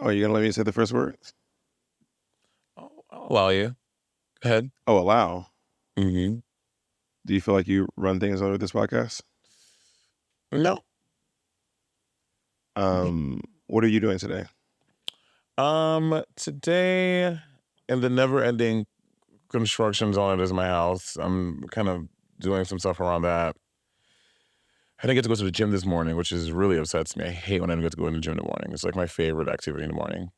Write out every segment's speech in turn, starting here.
Oh, you gonna let me say the first words? I'll allow you. Go ahead. Oh, allow. Mm-hmm. Do you feel like you run things over this podcast? No. What are you doing today? Today, in the never-ending construction zone that is my house, I'm kind of doing some stuff around that. I didn't get to go to the gym this morning, which is really upsets me. I hate when I don't get to go in the gym in the morning. It's like my favorite activity in the morning.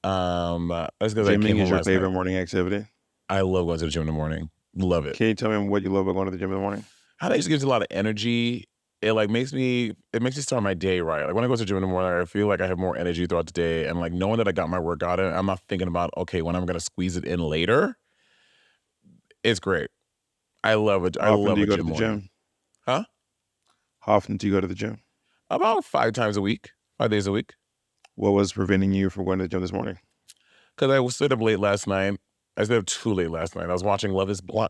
That's because I came Gymming is home your last night. favorite morning activity? I love going to the gym in the morning. Love it. Can you tell me what you love about going to the gym in the morning? How that just gives you a lot of energy. It like makes me start my day right. Like when I go to the gym in the morning, I feel like I have more energy throughout the day. And like knowing that I got my workout in, I'm not thinking about, okay, when I'm gonna squeeze it in later. It's great. I love it. I How often do love you a go to gym the morning. gym? Huh? How often do you go to the gym? About 5 times a week, 5 days a week. What was preventing you from going to the gym this morning? Because I was stayed up late last night. I stayed up too late last night. I was watching Love is Blind.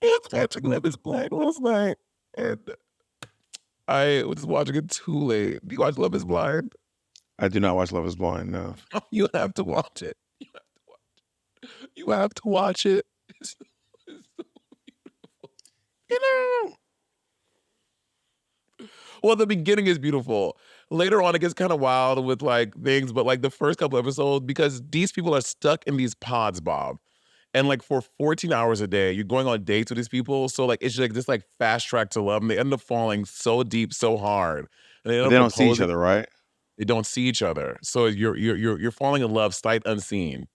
I was watching Love is Blind last night. And I was watching it too late. Do you watch Love is Blind? I do not watch Love is Blind, no. You have to watch it. You have to watch it. It's so beautiful. You know. Well, the beginning is beautiful. Later on, it gets kind of wild with like things, but like the first couple episodes, because these people are stuck in these pods, Bob. And like for 14 hours a day, you're going on dates with these people. So like it's like this like fast track to love. And they end up falling so deep, so hard. And they end But up they don't see each proposing. other, right? They don't see each other. So you're falling in love sight unseen.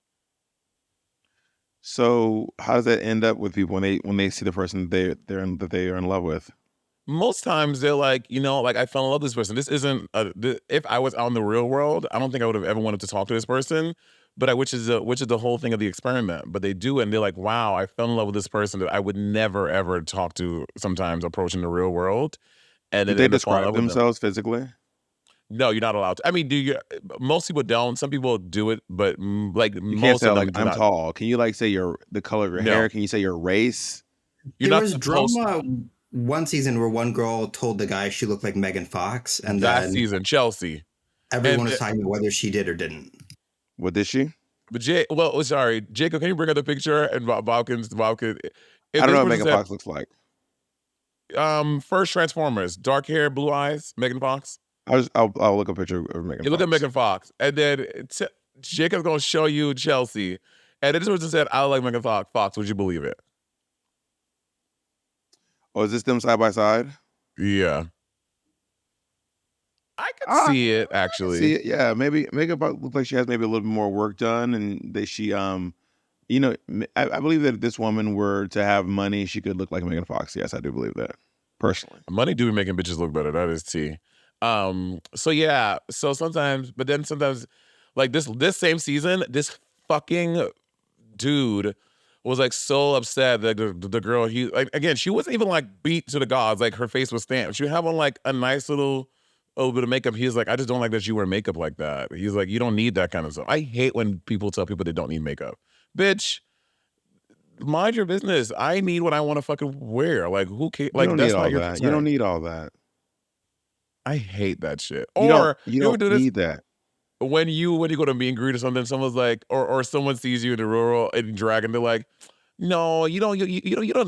So how does that end up with people when they see the person that they are in love with? Most times they're like, like I fell in love with this person. This isn't if I was out in the real world, I don't think I would have ever wanted to talk to this person. But which is the whole thing of the experiment. But they do, and they're like, wow, I fell in love with this person that I would never ever talk to. Sometimes approaching the real world, and Do then they they end up falling in describe love with them. themselves physically? No, you're not allowed to. I mean, do you? Most people don't. Some people do it, but like You can't most say of like them do I'm not. tall. Can you like say the color of your hair? No, Can you say your race? you're There not was supposed. drama one season where one girl told the guy she looked like Megan Fox, and That then season, Chelsea, everyone and was talking about whether she did or didn't. What did she? But sorry, Jacob, can you bring up the picture? And Bob can. If I don't this know what person Megan said, Fox looks like. first Transformers, dark hair, blue eyes, Megan Fox. I'll look up a picture of Megan You look at Fox. Megan Fox, and then Jacob's gonna show you Chelsea, and then this person said, "I like Megan Fox." Fox, would you believe it? Oh, is this them side by side? Yeah, I could Ah, see it I can see actually. it. Yeah, maybe Megan Fox looks like she has maybe a little bit more work done, and that she I believe that if this woman were to have money, she could look like Megan Fox. Yes, I do believe that personally. Money do be making bitches look better. That is tea. So yeah. So sometimes, but then sometimes, like this same season, this fucking dude was like so upset that the girl he like again she wasn't even like beat to the gods, like her face was stamped. She would have on like a nice little bit of makeup. He's like, I just don't like that you wear makeup like that. He's like, you don't need that kind of stuff. I hate when people tell people they don't need makeup. Bitch, mind your business. I need what I want to fucking wear. Like who cares? You Like don't need that's not all your that. You don't concern. need all that. I hate that shit. Or You you ever don't do this need that. when you go to meet and greet or something, someone's like, or someone sees you in the rural in drag and they're like, no, you don't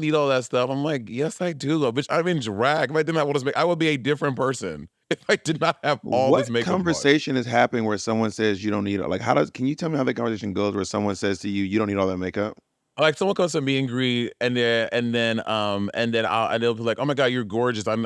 need all that stuff. I'm like, yes, I do, though. Bitch, I'm in drag. If I did not want to make, I would be a different person if I did not have all What this makeup on. conversation is happening where someone says you don't need it? Like, can you tell me how that conversation goes where someone says to you, you don't need all that makeup? Like someone comes to meet and greet, and they'll be like, "Oh my god, you're gorgeous." They'll be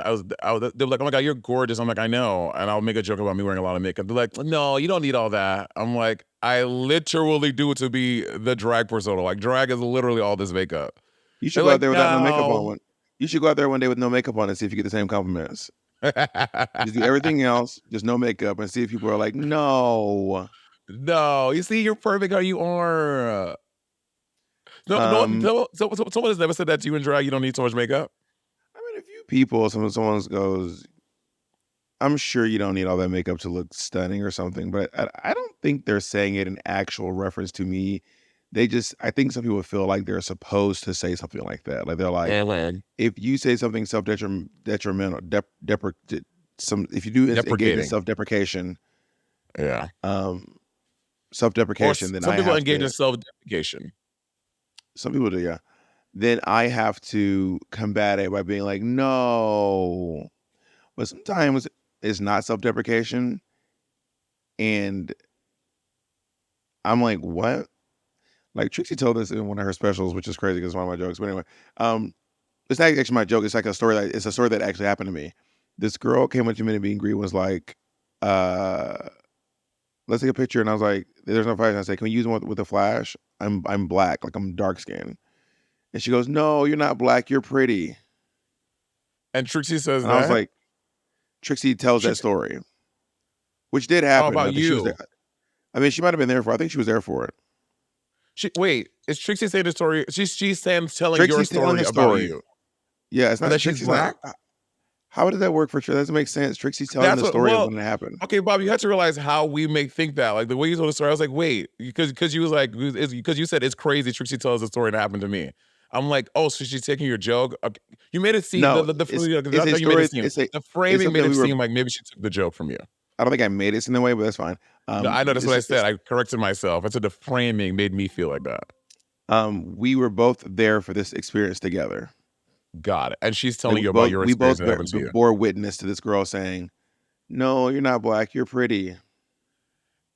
like, "Oh my god, you're gorgeous." I'm like, "I know," and I'll make a joke about me wearing a lot of makeup. They're like, "No, you don't need all that." I'm like, "I literally do to be the drag persona. Like drag is literally all this makeup." You should They're go out like, there without no makeup on. "No." You should go out there one day with no makeup on and see if you get the same compliments. Just do everything else, just no makeup, and see if people are like, no. No, you see, you're perfect how you are. No, no, Um, someone has never said that to you in drag. You don't need so much makeup. I mean, a few people, someone goes, I'm sure you don't need all that makeup to look stunning or something, but I don't think they're saying it in actual reference to me. I think some people feel like they're supposed to say something like that. Like they're like, And if you say something self detrimental, if you do engage in Deprecating. self-deprecation, Yeah. um, Or then some I people have engage in to. self-deprecation. Some people do, yeah. Then I have to combat it by being like, no. But sometimes it's not self-deprecation, and I'm like, what? Like Trixie told us in one of her specials, which is crazy because it's one of my jokes. But anyway, um, it's not actually my joke. It's like a story that actually happened to me. This girl came up to me to meet and greet, was like, uh, let's take a picture. And I was like, there's no flash. And I said, can we use one with a flash? I'm black, like I'm dark skinned. And she goes, no, you're not black, you're pretty. And Trixie says And I was that? like, Trixie tells that Trixie, story, which did oh, happen. I about think she was there. you. I mean, she might have been there for. I think she was there for it. Wait, is Trixie saying the story? She's saying telling your Trixie's telling story the about story. you. Yeah, it's And not that she's Trixie's not. black? How did that work for? That doesn't make sense. Trixie's telling That's the what, story of well, when it happened. okay, Bob, you have to realize how we may think that. Like the way you told the story, I was like, wait, because you was like, because you said it's crazy. Trixie tells the story that happened to me. I'm like, oh, so she's taking your joke. Okay. You made it seem No, it's not a that you made story. it seem. The It's framing something made that it we were. seem like maybe she took the joke from you. I don't think I made it in the way, but that's fine. No, I know that's what I said. It's I corrected myself. I said the framing made me feel like that. we were both there for this experience together. Got it. And she's Like telling you about your we experience both that happened to you. bore witness to this girl saying, "No, you're not black. You're pretty."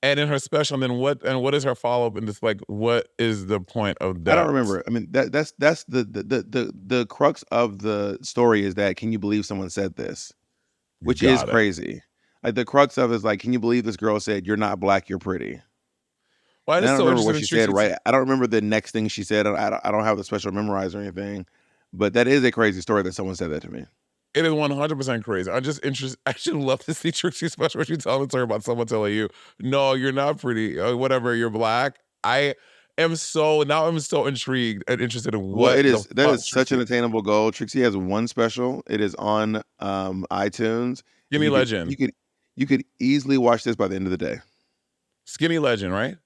And in her special, and then what is her follow up in this? Like, what is the point of I don't that? remember. I mean, that's the crux of the story is that can you believe someone said this, which is Got it. crazy. Like the crux of it is like, can you believe this girl said you're not black, you're pretty? Well, I'm And I just don't so remember interested what in she said. Trixie. Right? I don't remember the next thing she said. I don't have the special memorized or anything. But that is a crazy story that someone said that to me. It is 100% crazy. I'm just interested. I should love to see Trixie special where she tells a story about someone telling you, no, you're not pretty, or whatever, you're black. I'm so intrigued and interested in Well, what the that fuck is such an Trixie. attainable goal. Trixie has one special. It is on iTunes, and Skinny Legend. you could easily watch this by the end of the day. Skinny Legend, right?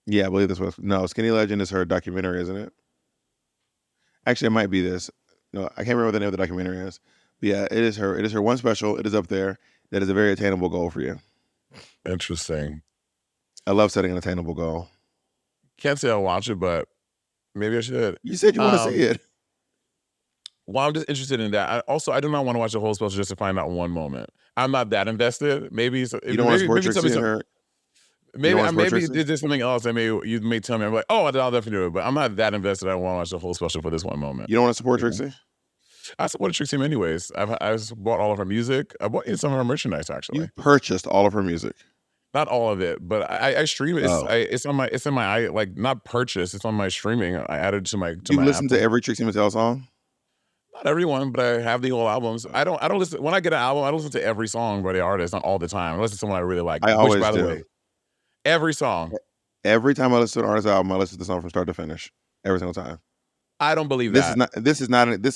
Yeah, I believe this was no Skinny Legend is her documentary, isn't it? Actually, it might be this. No, I can't remember what the name of the documentary is. But yeah, it is her. It is her one special. It is up there. That is a very attainable goal for you. Interesting. I love setting an attainable goal. Can't say I'll watch it, but maybe I should. You said you want to see it. Well, I'm just interested in that. I do not want to watch the whole special just to find out one moment. I'm not that invested. Maybe You don't want to support maybe tell me Trixie and some. her. You don't Maybe want to support maybe Trixie. there's something else that you may tell me. I'm like, oh, I'll definitely do it. But I'm not that invested. I want to watch the whole special for this one moment. You don't want to support You know? Trixie. I supported Trixie anyways. I've bought all of her music. I bought some of her merchandise actually. You purchased all of her music. Not all of it, but I stream it. Oh. It's in my like not purchase. It's on my streaming. I added to my You've my listened Apple. to every Trixie Mattel song. Not everyone, but I have the whole albums. I don't listen when I get an album. I don't listen to every song by the artist, not all the time. I listen to someone I really like. I Which, always by the do. way, every song. Every time I listen to an artist album, I listen to the song from start to finish. Every single time. I don't believe that. This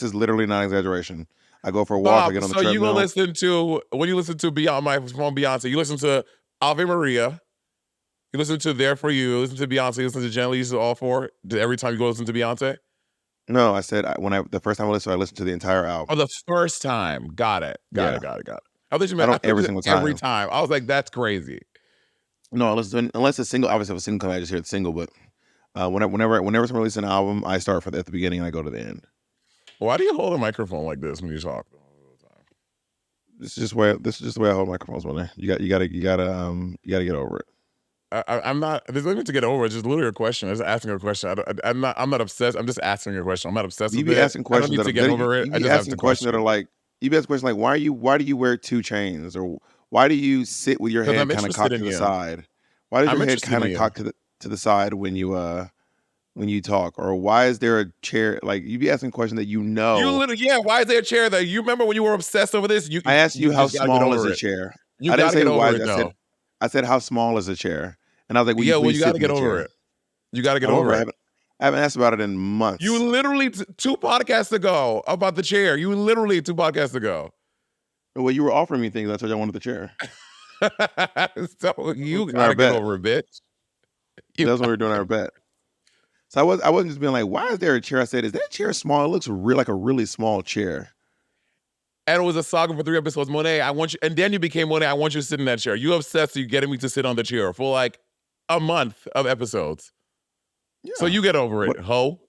is literally not an exaggeration. I go for a walk, I Bob, get on the so you gonna treadmill. listen to when you listen to Beyond my phone Beyonce, you listen to Ave Maria, you listen to There For You, listen to Beyonce, you listen to Gently, you listen to all four. Every time you go listen to Beyonce? No, I said the first time I listened to the entire Oh, album. the first time. Got it. Got it. I thought you I meant don't every single time. every time. I was like, that's crazy. No, I listen to, unless it's single. Obviously, if a single come out, I just hear the single. But whenever someone releases an album, I start at the beginning and I go to the end. Why do you hold a microphone like this when you talk? This is just the way I hold microphones, man. You gotta get over it. I'm not. There's nothing to get over. It's just literally a question. I'm just asking a question. I'm not obsessed. I'm just asking a question. I'm not obsessed You with be it. asking questions I don't need to get over it. You I be just have asking to questions that question. are like why do you wear two chains, or why do you sit with your Because head I'm kind of interested cocked in to the you. side? Why does I'm your head interested kind in of you. cocked to the side when you talk? Or why is there a chair? Like you be asking questions that you know. You literally, yeah. Why is there a chair there? You remember when you were obsessed over this? I asked you how just gotta get small is over the it. chair. You I didn't gotta say get why. over it though. I said how small is the chair, and I was like, "Will Yeah, you well, please you sit gotta in get the over chair?" it. You gotta get I'm over over. it. I haven't asked about it in months. You literally 2 podcasts ago about the chair. You literally 2 podcasts ago. Well, you were offering me things. I told you I wanted the chair. So you In our gotta get bet. over it, bitch. That's when we were doing our bet. So I wasn't just being like, why is there a chair? I said, is that chair small? It looks like a really small chair. And it was a saga for 3 episodes. Monet, I want you, and then you became Monet, I want you to sit in that chair. You obsessed, so you're getting me to sit on the chair for like a month of episodes. So Yeah. you get over it, What? ho.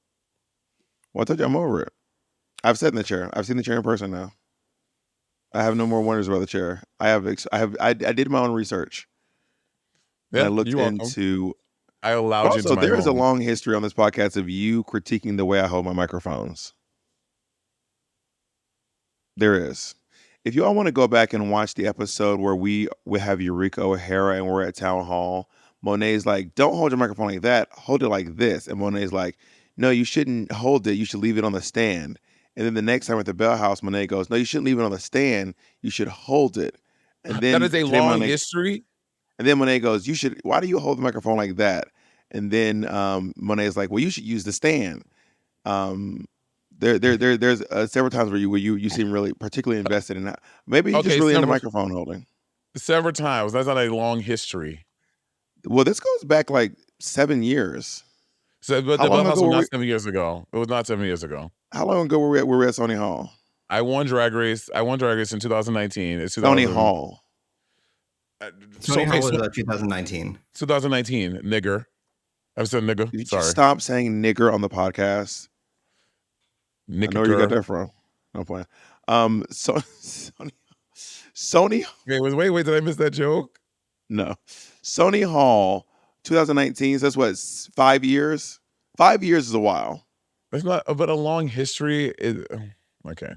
Well, I told you I'm over it. I've sat in the chair. I've seen the chair in person now. I have no more wonders about the chair. I did my own research. And I Yeah, looked you're welcome. into. I allowed you into Also, my there is a home. long history on this podcast of you critiquing the way I hold my microphones. There is. If you all want to go back and watch the episode where we have Eureka O'Hara and we're at town hall, Monet's like, "Don't hold your microphone like that. Hold it like this." And Monet's like, "No, you shouldn't hold it. You should leave it on the stand." And then the next time at the Bell House, Monet goes, "No, you shouldn't leave it on the stand. You should hold it." And That then is a today, long Monet history. And then Monet goes, "You should. Why do you hold the microphone like that?" And then Monet is like, "Well, you should use the stand." Um, there's several times where you seem really particularly invested in that. Maybe you're just Okay, really into microphone holding. several times. That's not a long history. Well, this goes back like 7 years. So, but How the long Bell House ago was were not we? 7 years ago. It was not 7 years ago. How long ago were we at Sony Hall? I won Drag Race. I won Drag Race in 2019. It's Sony 2000. Hall. Sony Hall was So 2019. 2019, nigger. I said nigger. Did you Sorry, stop saying nigger on the podcast? I know where you got that from. No point. So Sony. Wait. Did I miss that joke? No. Sony Hall, 2019. So that's what, 5 years? 5 years is a while. It's not, but a long history is okay.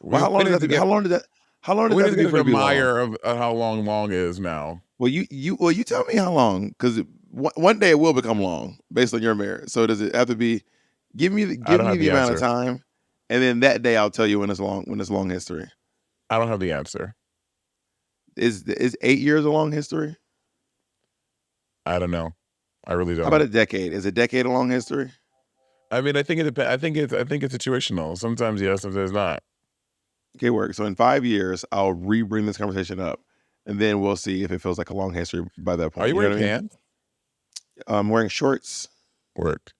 Well, how long did that? How long did that? How long did We that need be to for get it a to be long? mire of how long is now. Well, you tell me how long, because one day it will become long based on your merit. So does it have to be? Give me I don't the have the amount of answer. time, and then that day I'll tell you when it's long history. I don't have the answer. Is 8 years a long history? I don't know. I really How about don't. a decade? Is a decade a long history? I mean, I think it depends. I think it's situational. Sometimes yes, sometimes not. Okay, work. So in 5 years, I'll re-bring this conversation up, and then we'll see if it feels like a long history by that point. Are you You know wearing what I mean? pants? I'm wearing shorts. Work.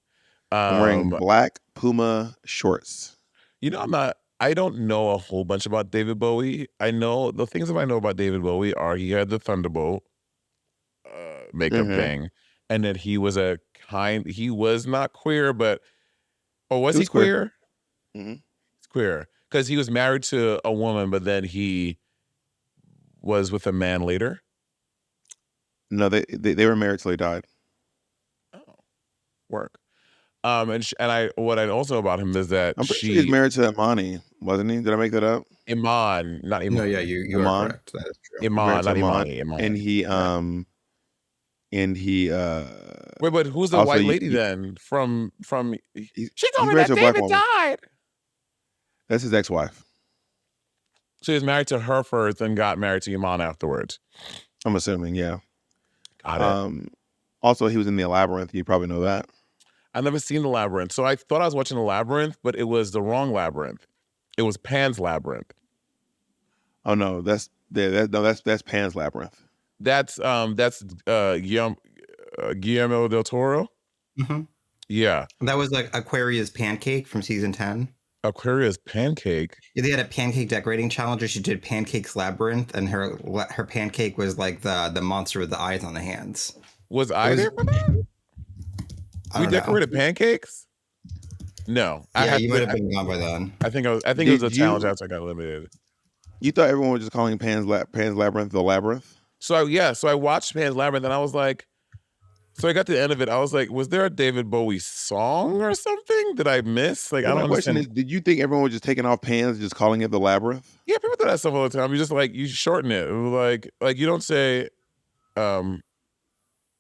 I'm wearing black Puma shorts. You know, I don't know a whole bunch about David Bowie. I know the things that I know about David Bowie are he had the Thunderbolt makeup Mhm. thing, and that he was he was not queer, but or was He he was queer. queer? Mhm. He's queer because he was married to a woman, but then he was with a man later. No, they were married till he died. Oh, work. And what I also know about him is that I'm pretty sure he's married to Imani, wasn't he? Did I make that up? Iman, not Iman. No, yeah, you are Iman? correct. That is true. He's Iman, married to not Iman, Imani. Iman. and he Wait, but who's the also white lady then? From he's she told me married that to a black David woman. died. That's his ex-wife. So he was married to her first, and got married to Iman afterwards. I'm assuming, yeah. Got it. Also, he was in the Labyrinth. You probably know that. I've never seen The Labyrinth, so I thought I was watching The Labyrinth, but it was the wrong Labyrinth. It was Pan's Labyrinth. Oh no, that's Pan's Labyrinth. That's Guillermo del Toro. Mm-hmm. Yeah, That was like Aquaria's pancake from season 10. Aquaria's pancake. Yeah, they had a pancake decorating challenge where she did Pancake's Labyrinth, and her pancake was like the monster with the eyes on the hands. Was I there for that? We decorated pancakes? No, Yeah, you might have been gone by then. I think it was a challenge after I got eliminated. You thought everyone was just calling Pan's Labyrinth the Labyrinth? So I watched Pan's Labyrinth, and I was like, so I got to the end of it. I was like, was there a David Bowie song or something? Did I miss? Like, Well, I don't my question understand. is, did you think everyone was just taking off Pan's and just calling it the Labyrinth? Yeah, people do that stuff all the time. You just you shorten it. Like you don't say, oh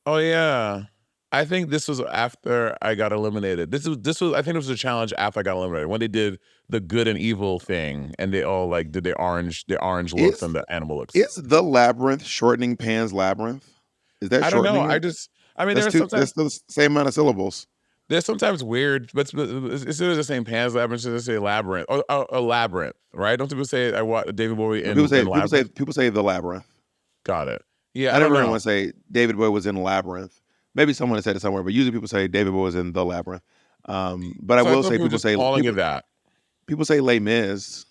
yeah. I think this was after I got eliminated. This was I think it was a challenge after I got eliminated when they did the good and evil thing, and they all did the orange looks and the animal looks. Is the Labyrinth shortening Pan's Labyrinth? Is that I don't know. shortening it? I mean, That's still the same amount of syllables. There's sometimes weird, but instead of just saying Pan's Labyrinth, just say Labyrinth or a Labyrinth, right? Don't people say I watched David Bowie in Labyrinth? People say the Labyrinth. Got it. Yeah, I never heard anyone say David Bowie was in Labyrinth. Maybe someone has said it somewhere, but usually people say David Bowie was in the Labyrinth. But I will say people say calling it that. People say Les Mis.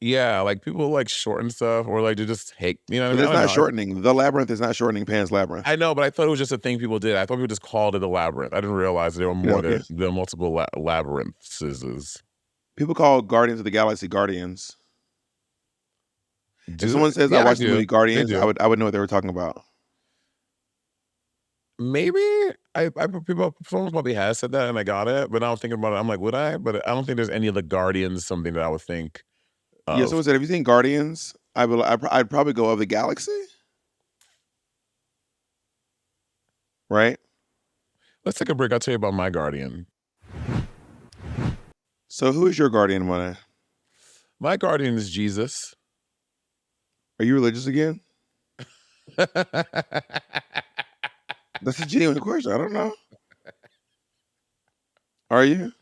Yeah, like people like shorten stuff or like to just take, you know what I But mean? I it's don't not know. shortening. The labyrinth is not shortening Pan's Labyrinth. I know, but I thought it was just a thing people did. I thought people just called it a labyrinth. I didn't realize there were more. Okay. There were multiple labyrinths. People call Guardians of the Galaxy Guardians. If Do someone says I yeah, I watched the movie do. They Guardians, do. I would know what they were talking about. Maybe people someone probably has said that and I got it, but now I'm thinking about it. I'm like, would I? But I don't think there's any of the Guardians something that I would think Yeah, of. someone said, "Have you seen Guardians?" I'd probably go of the Galaxy, right? Let's take a break. I'll tell you about my Guardian. So who is your guardian, Monet? My Guardian is Jesus. Are you religious again? That's a genuine question. I don't know. Are you?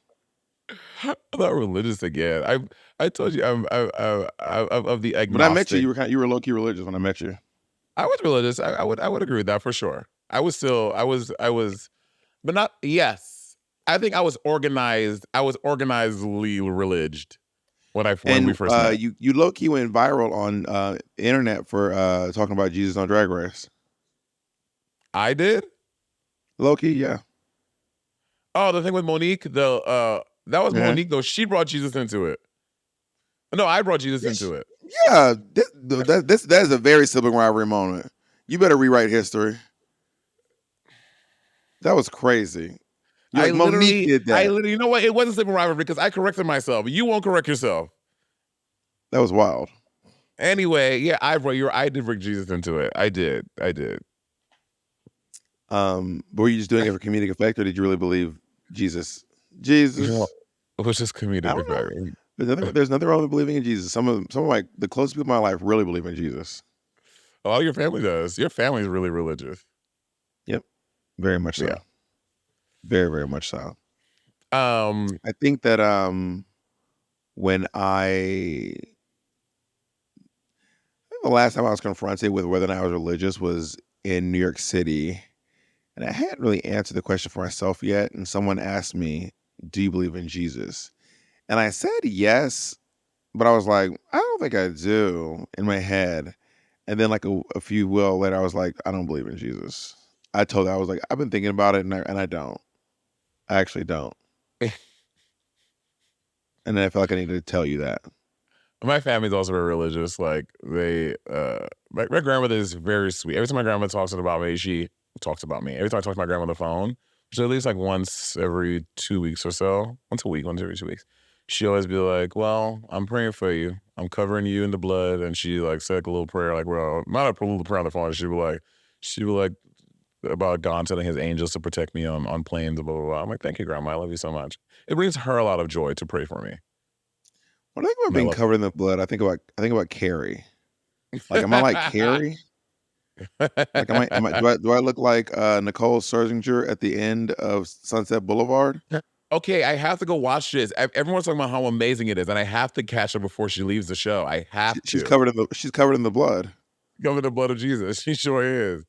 I'm not religious again. I told you I'm of the When I met you, agnostic. you were low key religious when I met you. I was religious. I would agree with that for sure. I was, but not yes. I think I was organized. I was organizedly religious when we And first met. you low key went viral on the internet for talking about Jesus on Drag Race. I did. Low key, yeah. Oh, the thing with Monique, that was Yeah. Monique though. She brought Jesus into it. No, I brought Jesus Yes. into it. Yeah, that is a very sibling rivalry moment. You better rewrite history. That was crazy. You're like, Monique did that. you know what? It wasn't sibling rivalry because I corrected myself. You won't correct yourself. That was wild. Anyway, yeah, I did bring Jesus into it. I did. But were you just doing it for comedic effect, or did you really believe Jesus? You know, Jesus. it was just I comedic don't know. effect. There's nothing wrong with believing in Jesus. Some of the closest people in my life really believe in Jesus. A lot of your family does. Your family is really religious. Yep, very much so. Yeah. Very, very much so. Um, I think that when I think the last time I was confronted with whether or not I was religious was in New York City, and I hadn't really answered the question for myself yet. And someone asked me, "Do you believe in Jesus?" And I said yes, but I was like, I don't think I do in my head. And then like a few will later, I was like, I don't believe in Jesus. I told her, I was like, I've been thinking about it, and I don't. I actually don't. And then I felt like I needed to tell you that. my family's also very religious. Like my grandmother is very sweet. Every time my grandma talks about me, she talks about me. Every time I talk to my grandma on the phone, which is at least like once every 2 weeks or so, once every 2 weeks, she always be like, "Well, I'm praying for you. I'm covering you in the blood." And she like said like a little prayer, like, well, not a little prayer on the phone. She would like about God telling his angels to protect me on planes, blah blah blah. I'm like, thank you, grandma. I love you so much. It brings her a lot of joy to pray for me. When I think about And I being love covered in the blood, I think about Carrie. Like, am I like Carrie? Like, do I look like Nicole Scherzinger at the end of Sunset Boulevard? Okay, I have to go watch this. Everyone's talking about how amazing it is, and I have to catch her before she leaves the show. I have She's to. covered in the blood. Cover the blood of Jesus. She sure is.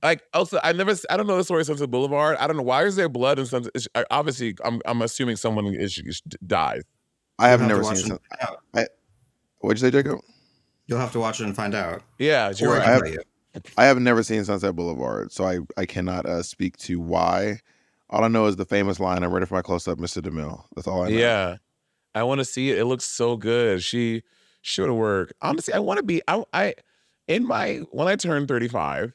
Like, also, I don't know the story of Sunset Boulevard. I don't know why is there blood in Sunset. Obviously, I'm assuming someone dies. I You'll have have to never watch seen it and some. find out. What'd you say, Jacob? You'll have to watch it and find out. Yeah, you're Or I right. can tell you. I have never seen Sunset Boulevard, so I cannot speak to why. All I know is the famous line, "I'm ready for my close up, Mr. DeMille." That's all I know. Yeah, I want to see it. It looks so good. She would work. Honestly, I want to be. I in my when I turn 35.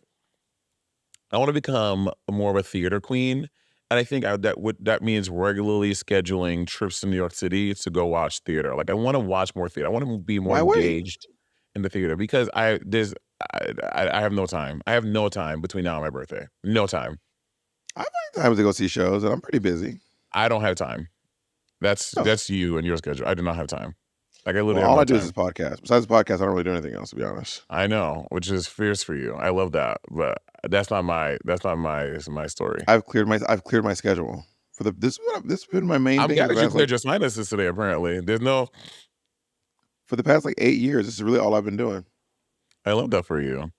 I want to become more of a theater queen, and I think that means regularly scheduling trips to New York City to go watch theater. Like I want to watch more theater. I want to be more Why wait? engaged in the theater because I have no time. I have no time between now and my birthday. No time. I find time to go see shows, and I'm pretty busy. I don't have time. Oh, That's you and your schedule. I do not have time. Like I well, literally have all no I do is this time. podcast. Besides the podcast, I don't really do anything else, to be honest. I know, which is fierce for you. I love that, but that's not my story. I've cleared my schedule for this. This has been my main I'm thing for glad the that you past cleared your sinuses today. Apparently, there's no. for the past like 8 years. This is really all I've been doing. I love that for you.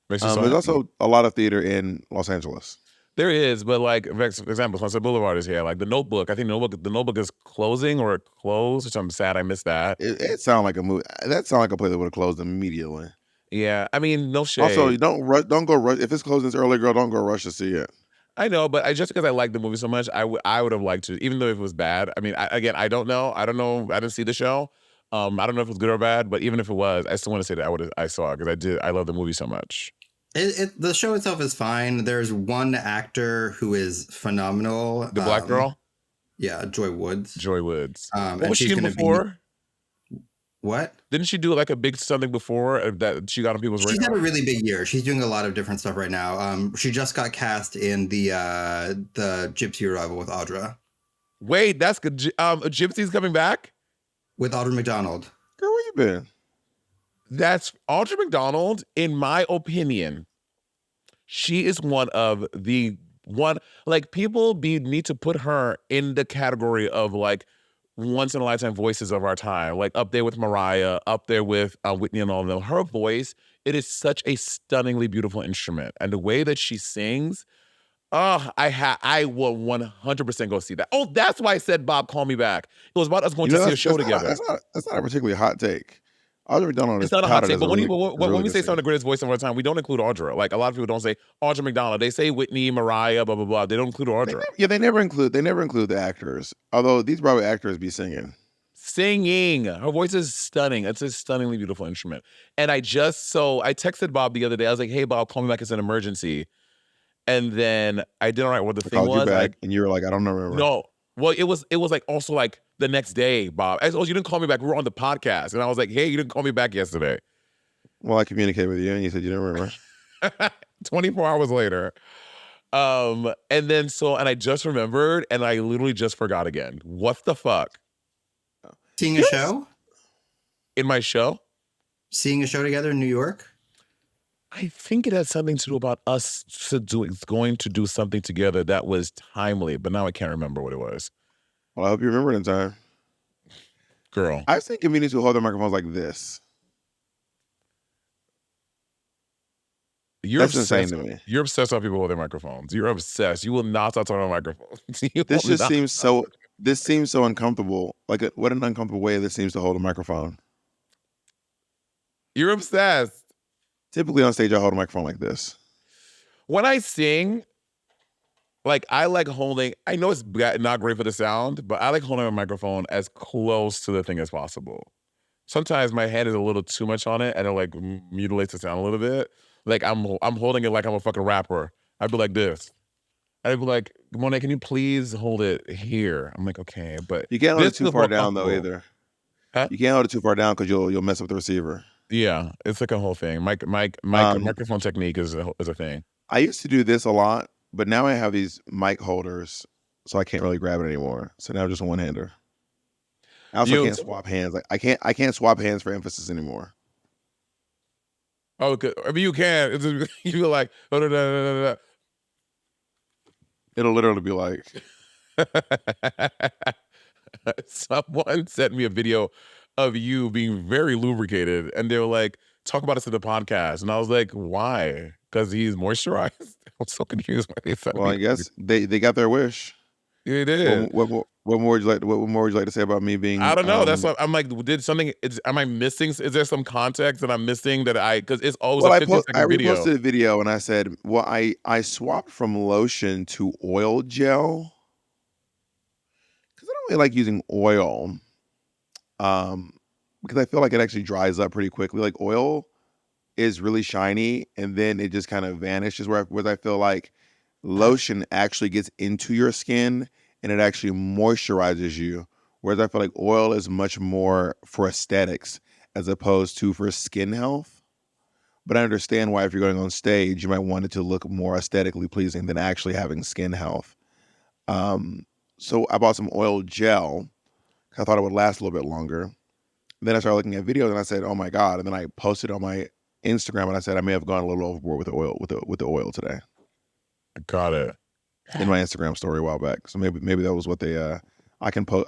Makes you so There's happy. also a lot of theater in Los Angeles. There is, but like for example, Sunset Boulevard is here. Like the Notebook, I think the Notebook is closing or closed, which I'm sad I missed that. It sounded like a movie. That sounded like a play that would have closed immediately. Yeah, I mean, no Also, shade. you don't go rush if it's closing this early, girl. Don't go rush to see it. I know, but just because I like the movie so much, I would have liked to, even though if it was bad. I mean, again, I don't know. I don't know. I didn't see the show. I don't know if it was good or bad, but even if it was, I still want to say that I saw it because I love the movie so much. The show itself is fine. There's one actor who is phenomenal. The black girl? Yeah, Joy Woods. Joy Woods. What And was she's she in going to before? What? Didn't she do like a big something before that she got on people's radar? She's had a really big year. She's doing a lot of different stuff right now. She just got cast in the Gypsy Revival with Audra. Wait, that's good. Gypsy's coming back? With Audra McDonald. Girl, where you been? That's Audra McDonald, in my opinion. She is one of the like people need to put her in the category of like once in a lifetime voices of our time, like up there with Mariah, up there with Whitney and all of them. Her voice, it is such a stunningly beautiful instrument, and the way that she sings, I will 100% go see that. Oh, that's why I said, Bob, call me back. It was about us going to see a show together. That's not a particularly hot take. Audra McDonald is It's not a hot touted take, as but a when we say some of the greatest voice of our time, we don't include Audra. Like a lot of people don't say Audra McDonald. They say Whitney, Mariah, blah blah blah. They don't include Audra. They never include the actors. Although these Broadway actors be singing. Singing. Her voice is stunning. It's a stunningly beautiful instrument. And I texted Bob the other day. I was like, "Hey Bob, call me back. It's an emergency." And then I didn't write what the thing was. You back, and you were like, "I don't remember." No. Well, it was like also like the next day, Bob. I said, "Oh, you didn't call me back. We were on the podcast." And I was like, "Hey, you didn't call me back yesterday." Well, I communicated with you, and you said you didn't remember. 24 hours later. And I just remembered, and I literally just forgot again. What the fuck? Seeing a show? In my show? Seeing a show together in New York? I think it had something to do about us going to do something together that was timely, but now I can't remember what it was. Well, I hope you remember it in time. Girl. I've seen comedians who hold their microphones like this. That's insane to me. You're obsessed with people with their microphones. You're obsessed. You will not stop talking on microphones. This seems so uncomfortable. Like, what an uncomfortable way this seems to hold a microphone. You're obsessed. Typically on stage, I hold a microphone like this. When I sing, like I like holding, I know it's not great for the sound, but I like holding a microphone as close to the thing as possible. Sometimes my head is a little too much on it and it like mutilates the sound a little bit. Like I'm holding it like I'm a fucking rapper. I'd be like this. I'd be like, Monet, can you please hold it here? I'm like, okay, but you can't hold it too far down though either. Huh? You can't hold it too far down because you'll mess up the receiver. Yeah, it's like a whole thing. Microphone technique is a thing. I used to do this a lot, but now I have these mic holders, so I can't really grab it anymore. So now I'm just a one-hander. I also can't swap hands. Like I can't swap hands for emphasis anymore. Oh, I mean, you can. You feel like, oh, no. It'll literally be like. Someone sent me a video of you being very lubricated, and they were like, talk about us in the podcast. And I was like, why? Because he's moisturized? I'm so confused why they sent me. Well, I guess they got their wish. They did. What more would you like to say about me being? I don't know. That's what I'm like. Am I missing? Is there some context that I'm missing because it's always a 15-second video. I reposted a video and I said, well, I swapped from lotion to oil gel because I don't really like using oil, because I feel like it actually dries up pretty quickly. Like oil is really shiny and then it just kind of vanishes. Whereas I feel like lotion actually gets into your skin and it actually moisturizes you. Whereas I feel like oil is much more for aesthetics as opposed to for skin health. But I understand why if you're going on stage, you might want it to look more aesthetically pleasing than actually having skin health. So I bought some oil gel. I thought it would last a little bit longer. And then I started looking at videos and I said, oh my God. And then I posted on my Instagram and I said, I may have gone a little overboard with the oil today. Got it. In my Instagram story a while back. So maybe that was what they I can post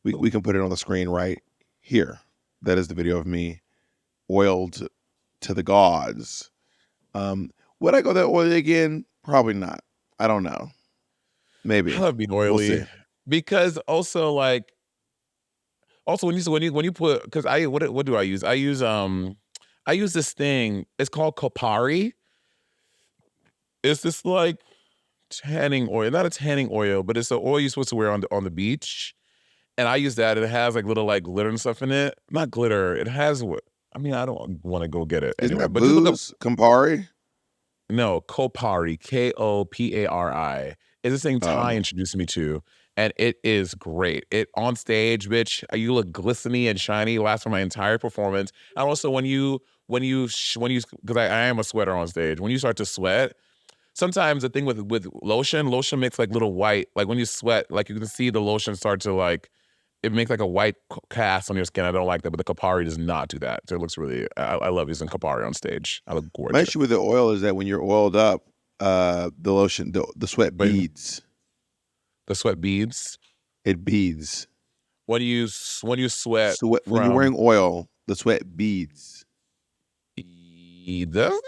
we can put it on the screen right here. That is the video of me oiled to the gods. Would I go that oily again? Probably not. I don't know. I Maybe. love being We'll see. oily because also like also when you put because what do I use? I use this thing. It's called Kopari. It's this like tanning oil, not a tanning oil, but it's the oil you're supposed to wear on the beach. And I use that. It has like little like glitter and stuff in it. Not glitter. It has what? I mean, I don't want to go get it Isn't anyway. that But just look up booze? Campari? no Kopari, Kopari. Is this thing Ty Oh. introduced me to, and it is great. It on stage, bitch, you look glistening and shiny. Lasts for my entire performance. And also because I am a sweater on stage. When you start to sweat, sometimes the thing with lotion makes like little white, like when you sweat, like you can see the lotion start to like, it makes like a white cast on your skin. I don't like that, but the Kapari does not do that. So it looks really, I love using Kapari on stage. I look My gorgeous. issue with the oil is that when you're oiled up, the lotion, the sweat But beads. the sweat beads, It beads. when you sweat Sweat when you're from wearing oil, the sweat beads. does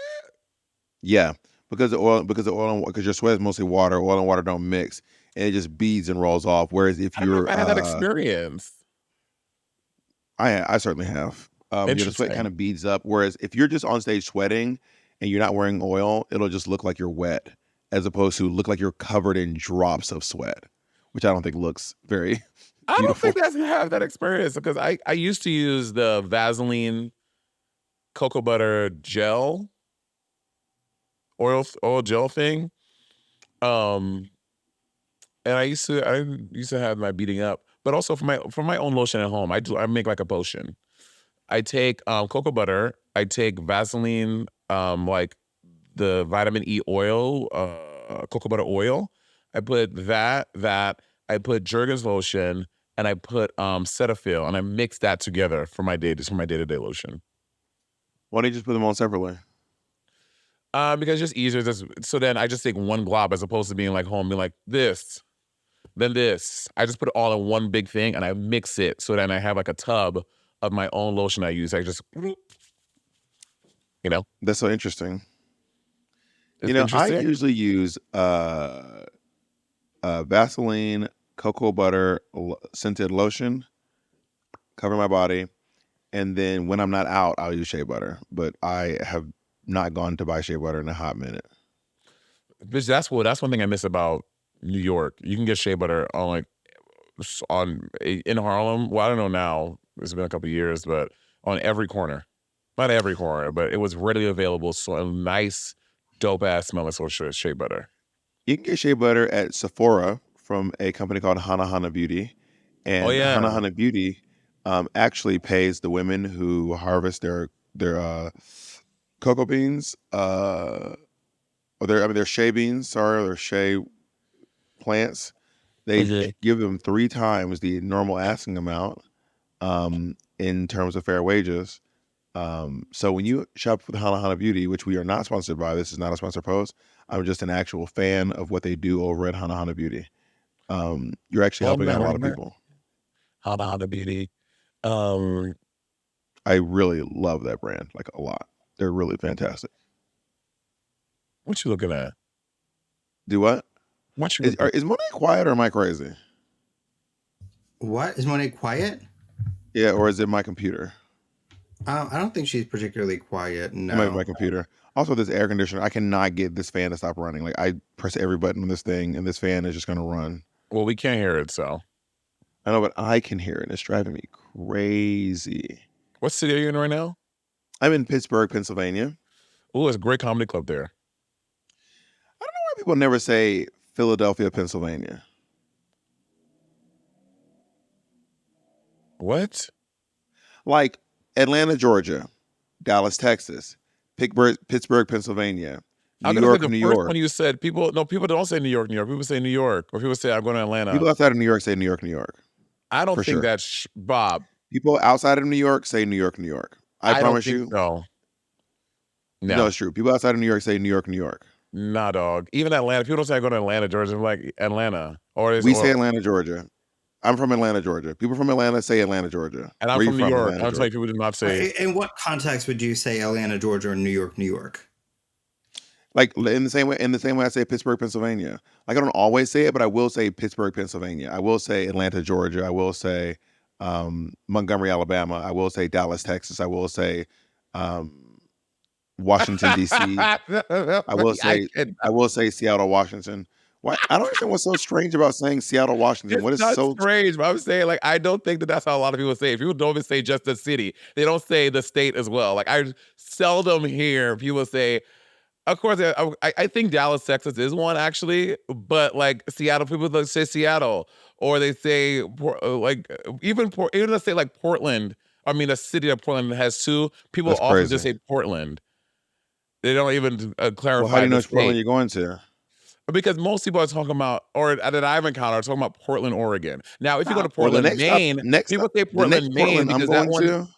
Yeah, because your sweat is mostly water. Oil and water don't mix, and it just beads and rolls off. Whereas if I don't know if you're, I had that experience. I certainly have. The sweat kind Interesting. of beads up. Whereas if you're just on stage sweating and you're not wearing oil, it'll just look like you're wet, as opposed to look like you're covered in drops of sweat, which I don't think looks very I don't think beautiful. that's have that experience because I used to use the Vaseline cocoa butter gel oil gel thing. Um, and I used to have my beating up, but also for my own lotion at home, I make like a potion. I take cocoa butter, I take Vaseline, like the vitamin E oil, cocoa butter oil. I put that I put Jergens lotion, and I put Cetaphil, and I mix that together for my day-to-day lotion. Why don't you just put them on separately? Because it's just easier. So then I just take one glob as opposed to being like home, being like this, then this. I just put it all in one big thing and I mix it. So then I have like a tub of my own lotion I use. I just, That's so interesting. it's I interesting. usually use Vaseline, cocoa butter, scented lotion, cover my body, and then when I'm not out, I'll use shea butter. But I have not gone to buy shea butter in a hot minute. Bitch, that's one thing I miss about New York. You can get shea butter on in Harlem. Well, I don't know now. It's been a couple of years, but on every corner. Not every corner, but it was readily available. So a nice, dope ass smelling sort of shea butter. You can get shea butter at Sephora from a company called Hana Hana Beauty, Oh and Hana yeah. Hana Beauty actually pays the women who harvest their cocoa beans, or their shea beans. Sorry, their shea plants. They Okay. give them 3 times the normal asking amount in terms of fair wages. So when you shop with Hana Hana Beauty, which we are not sponsored by, this is not a sponsor post. I'm just an actual fan of what they do over at Hana Hana Beauty. You're actually helping out a lot of people. Hada Beauty. Um, I really love that brand, like a lot. They're really fantastic. what you looking at? Do what? What you Is, looking? is Monet quiet or am I crazy? What? Is Monet quiet? Yeah, or is it my computer? I don't think she's particularly quiet. It might be my No. computer. Also, this air conditioner, I cannot get this fan to stop running. Like I press every button on this thing, and this fan is just going to run. Well, we can't hear it, so. I know, but I can hear it. And it's driving me crazy. What city are you in right now? I'm in Pittsburgh, Pennsylvania. Oh, it's a great comedy club there. I don't know why people never say Philadelphia, Pennsylvania. What? Like Atlanta, Georgia, Dallas, Texas, Pittsburgh, Pennsylvania, I'm New gonna say York, the New first York. one you said. People don't say New York, New York. People say New York, or people say I'm going to Atlanta. People outside of New York say New York, New York. I don't for think sure. that's Bob. People outside of New York say New York, New York. I don't promise think you. so. No, No, it's true. People outside of New York say New York, New York. nah, dog. Even Atlanta. People don't say I go to Atlanta, Georgia. I'm like Atlanta, or We say Atlanta, Georgia. I'm from Atlanta, Georgia. People from Atlanta say Atlanta, Georgia. and I'm Where you from New from? York. Atlanta, I'm telling you, Georgia. people do not say. In what context would you say Atlanta, Georgia, or New York, New York? Like in the same way I say Pittsburgh, Pennsylvania. Like I don't always say it, but I will say Pittsburgh, Pennsylvania. I will say Atlanta, Georgia. I will say Montgomery, Alabama. I will say Dallas, Texas. I will say um, Washington D.C. I will I say can. Seattle, Washington. Why I don't understand what's so strange about saying Seattle, Washington. It's What is not so strange, but I'm saying, like, I don't think that that's how a lot of people say it. People don't even say just the city. They don't say the state as well. Like, I seldom hear people say, of course, I think Dallas, Texas is one actually, but like Seattle, people that say Seattle, or they say even let's say like Portland. I mean, the city of Portland has two. People that's often just crazy? say Portland. They don't even Well, how do clarify you know the which Portland state you're going to? because most people are talking about, or that I've encountered, are talking about Portland, Oregon. Now, if you go to Not Portland. Portland, Maine, people say The Portland, next Maine, Portland I'm because that going one, to. Listen,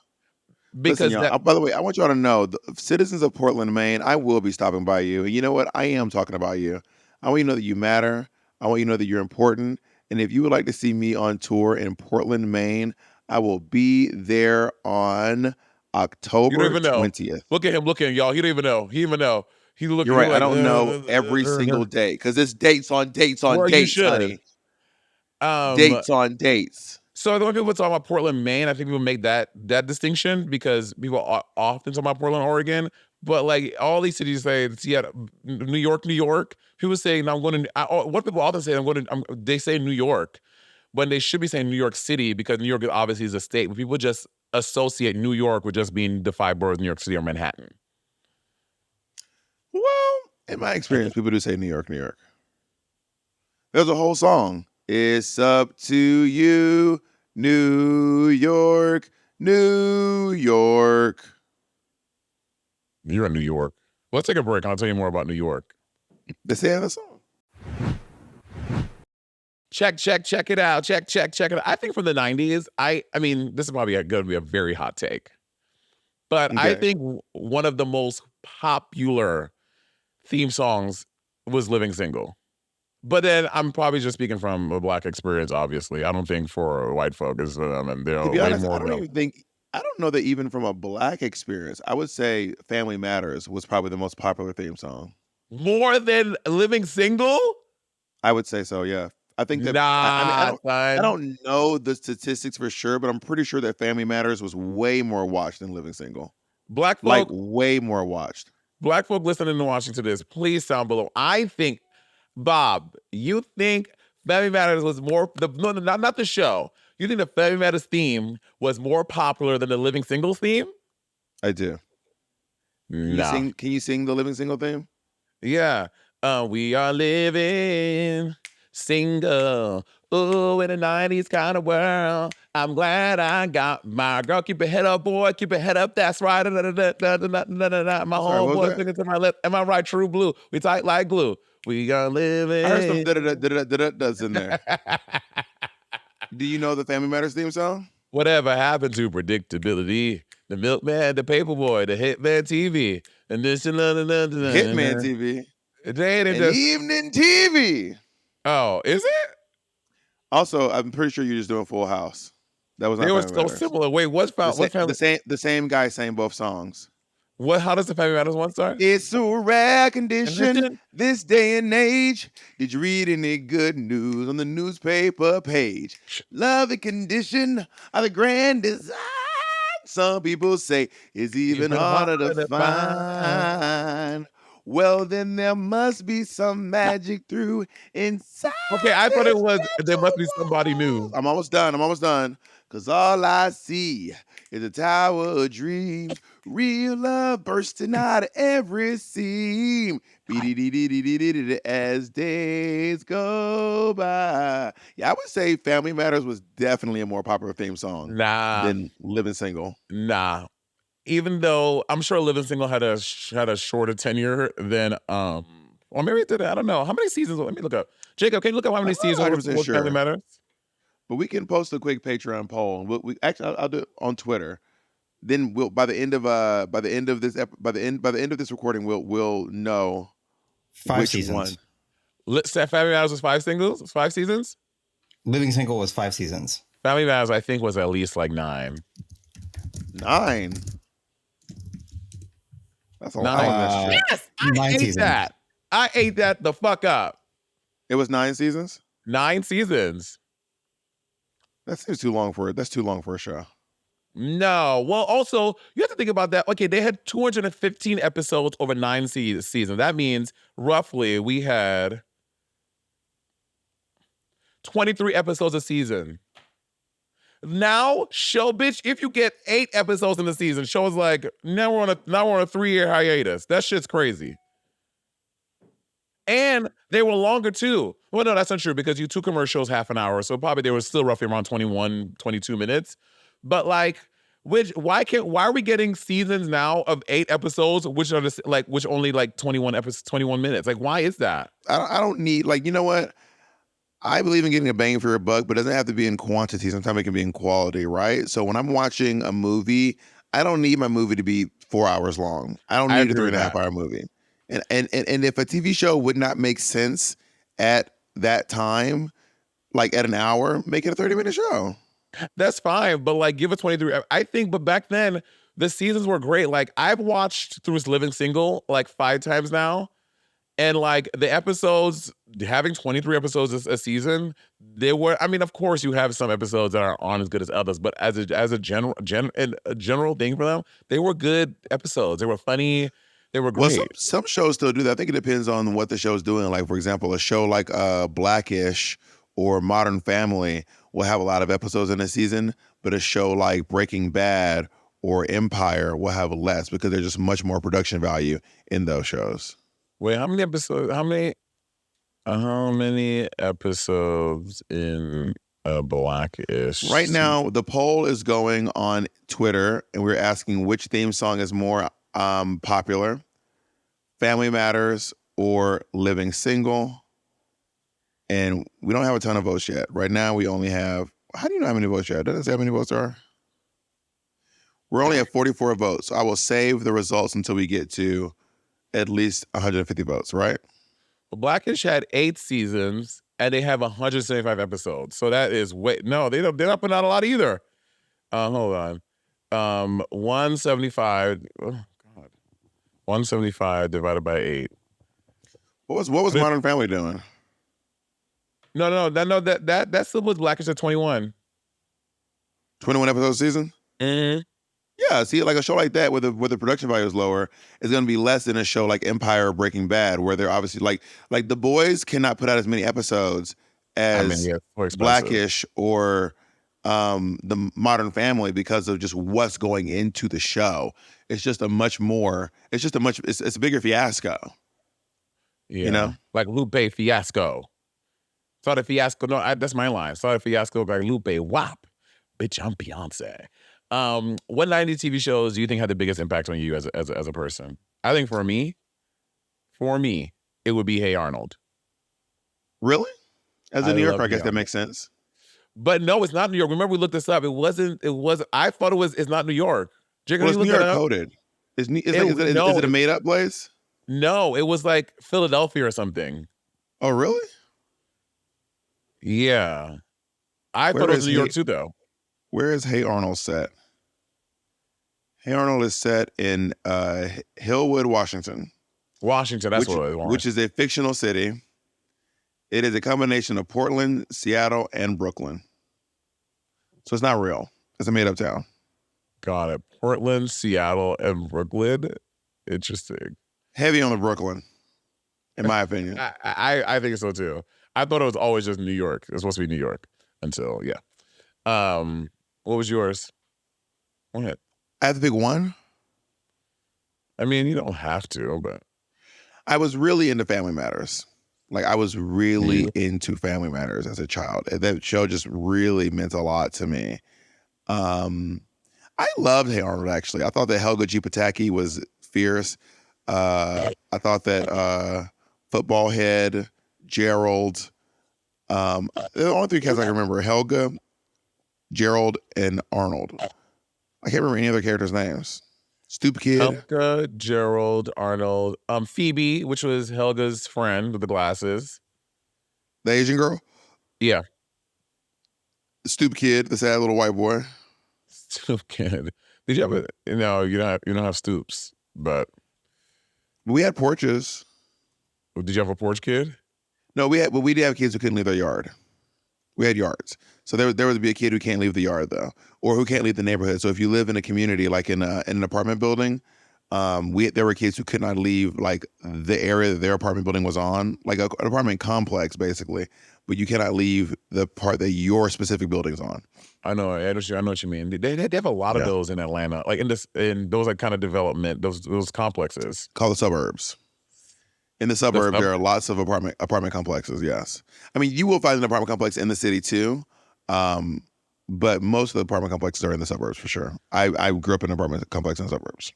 because y'all. that By the way, I want y'all to know, the citizens of Portland, Maine, I will be stopping by you. And you know what? I am talking about you. I want you to know that you matter. I want you to know that you're important. And if you would like to see me on tour in Portland, Maine, I will be there on you don't October even know. 20th. Look at him, y'all. He don't even know. He even know. You're He right. I like, don't know every single day because it's dates on dates on well, you dates, should. honey. Um, Dates on dates. so when people talk about Portland, Maine, I think people make that distinction because people often talk about Portland, Oregon. But like all these cities say, Seattle, New York, New York. People say, "No, I'm going to." What people often say, "I'm going to." They say New York when they should be saying New York City because New York obviously is a state. But people just associate New York with just being the five boroughs, New York City or Manhattan. Well, in my experience, people do say New York, New York. There's a whole song. It's up to you, New York, New York. You're in New York. Let's take a break. I'll tell you more about New York. They say in the song. Check it out. Check it out. I think from the 90s, I mean, this is probably going to be a very hot take. But I Okay. think one of the most popular theme songs was Living Single. But then I'm probably just speaking from a black experience, obviously. I don't think for white folk is To they're be way honest, more than I don't know that even from a black experience, I would say Family Matters was probably the most popular theme song. more than Living Single? I would say so, yeah. I think that I mean Nah, I son. don't know the statistics for sure, but I'm pretty sure that Family Matters was way more watched than Living Single. Black Like folk, way more watched. black folk listening to watching to this, please sound below. I think, Bob, you think Family Matters was more no, not the show. You think the Family Matters theme was more popular than the Living Single theme? I do. Nah. Can you sing the Living Single theme? Yeah. We are living single. Ooh, in a 90s kind of world. I'm glad I got my girl. Keep your head up, boy. Keep your head up. That's right. My I'm sorry, what was homeboy that? singing to my left. Am I right? True blue. We tight like glue. We are I heard some living. da-da-da-da-da-da-das in there. Do you know the Family Matters theme song? Whatever happened to predictability? The milkman, the paperboy, the hitman TV, and this and Hitman TV they ain't and just. Evening TV. Oh, is it? Also, I'm pretty sure you're just doing Full House. That was They not were Family so Matters. similar. Wait, what family? The same guy sang both songs. What? How does the Family Matters one start? It's a rare condition Condition? this day and age. Did you read any good news on the newspaper page? Love and condition are the grand design. Some people say it's even Even harder to harder to find. find. Well, then there must be some magic through inside Okay, I thought it this was there mental must be somebody wall. new. I'm almost done. I'm almost done. Cause all I see is a tower of dreams. Real love bursting out of every seam. As days go by. Yeah, I would say Family Matters was definitely a more popular theme song Nah, than Living Single. nah. Even though I'm sure Living Single had a shorter tenure than or maybe it did. I don't know. How many seasons? Let me look up. Jacob, can you look up how I'm many not seasons 100% was Family sure. Matters? But we can post a quick Patreon poll. We actually I'll do it on Twitter. Then we'll by the end of by the end of this recording we'll know 5 which seasons. one. Let's say Family Matters was 5 seasons. Living Single was 5 seasons. Family Matters, I think, was at least like 9. 9. That's a lot. Nine. That's shit. Yes, I 9 ate seasons. that. I ate that the fuck up. It was 9 seasons? 9 seasons. That seems too long for it. That's too long for a show. No. Well, also, you have to think about that. Okay, they had 215 episodes over 9 seasons. That means roughly we had 23 episodes a season. Now, show bitch, if you get 8 episodes in the season, show is like, now we're on a 3-year hiatus. That shit's crazy. And they were longer too. Well, no, that's not true because you 2 commercials half an hour. So probably they were still roughly around 21, 22 minutes. But like, why are we getting seasons now of 8 episodes, which are which only like 21 episodes, 21 minutes? Like, why is that? I don't need, like, you know what? I believe in getting a bang for your buck, but it doesn't have to be in quantity. Sometimes it can be in quality, right? So when I'm watching a movie, I don't need my movie to be 4 hours long. I don't I need a agree three with and a half that. hour movie. And if a TV show would not make sense at that time, like at an hour, make it a 30-minute show. That's fine, but like give it 23. I think, but back then the seasons were great. Like I've watched through Living Single like 5 times now, and like the episodes having 23 episodes a season, they were. I mean, of course, you have some episodes that aren't as good as others, but as a general thing for them, they were good episodes. They were funny. They were Well, great. some shows still do that. I think it depends on what the show's doing. Like, for example, a show like Blackish or Modern Family will have a lot of episodes in a season, but a show like Breaking Bad or Empire will have less because there's just much more production value in those shows. Wait, how many episodes? How many episodes in Blackish? Right now, the poll is going on Twitter, and we're asking which theme song is more popular, Family Matters or Living Single. And we don't have a ton of votes yet. Right now, we only have, how do you know how many votes yet? Doesn't it say how many votes there are? We're only at 44 votes. So I will save the results until we get to at least 150 votes, right? Well, Blackish had 8 seasons and they have 175 episodes. So that is no, they're not putting out a lot either. Hold on. 175. Oh God. 175 divided by 8. What was Modern Family doing? No, that still was Blackish at 21. 21 episodes a season? Mm-hmm. Yeah, see, like a show like that where the production value is lower is going to be less than a show like Empire or Breaking Bad, where they're obviously like The Boys cannot put out as many episodes as Blackish or the Modern Family because of just what's going into the show. It's a bigger fiasco. Yeah. You know? Like Lupe Fiasco. Saw the fiasco. No, that's my line. Saw the fiasco by Lupe. Wop. Bitch, I'm Beyonce. What 90s TV shows do you think had the biggest impact on you as a person? I think for me, it would be Hey Arnold. Really? As a New Yorker, I guess that makes sense. But no, it's not New York. Remember, we looked this up. I thought it's not New York. Well, it's New York coded. Is it a made up place? No, it was like Philadelphia or something. Oh, really? Yeah. I thought it was New York too, though. Where is Hey Arnold set? Hey Arnold is set in Hillwood, Washington. Washington, that's what it was. Which is a fictional city. It is a combination of Portland, Seattle, and Brooklyn. So it's not real. It's a made-up town. Got it. Portland, Seattle, and Brooklyn. Interesting. Heavy on the Brooklyn, in my opinion. I think so too. I thought it was always just New York. It was supposed to be New York until, yeah. What was yours? Go ahead. I have to pick one? I mean, you don't have to, but. I was really into Family Matters. Like, I was really into Family Matters as a child. That show just really meant a lot to me. I loved Hey Arnold, actually. I thought that Helga G. Pataki was fierce. I thought that Football Head, Gerald, the only 3 cats I can remember: Helga, Gerald, and Arnold. I can't remember any other characters' names. Stoop Kid. Helga, Gerald, Arnold, Phoebe, which was Helga's friend with the glasses. The Asian girl? Yeah. Stoop Kid, the sad little white boy. Stoop Kid. Did you ever? No, you don't have Stoops, but We had porches. Did you have a porch kid? No, we did have kids who couldn't leave their yard. We had yards. So there would be a kid who can't leave the yard though, or who can't leave the neighborhood. So if you live in a community like in an apartment building, there were kids who could not leave like the area that their apartment building was on, like an apartment complex basically, but you cannot leave the part that your specific building's on. I know what you mean. They have a lot of Yeah. those in Atlanta, like in those like kind of development, those complexes. Called the suburbs. In the suburbs, there are lots of apartment complexes. Yes, I mean you will find an apartment complex in the city too, but most of the apartment complexes are in the suburbs for sure. I grew up in an apartment complex in the suburbs.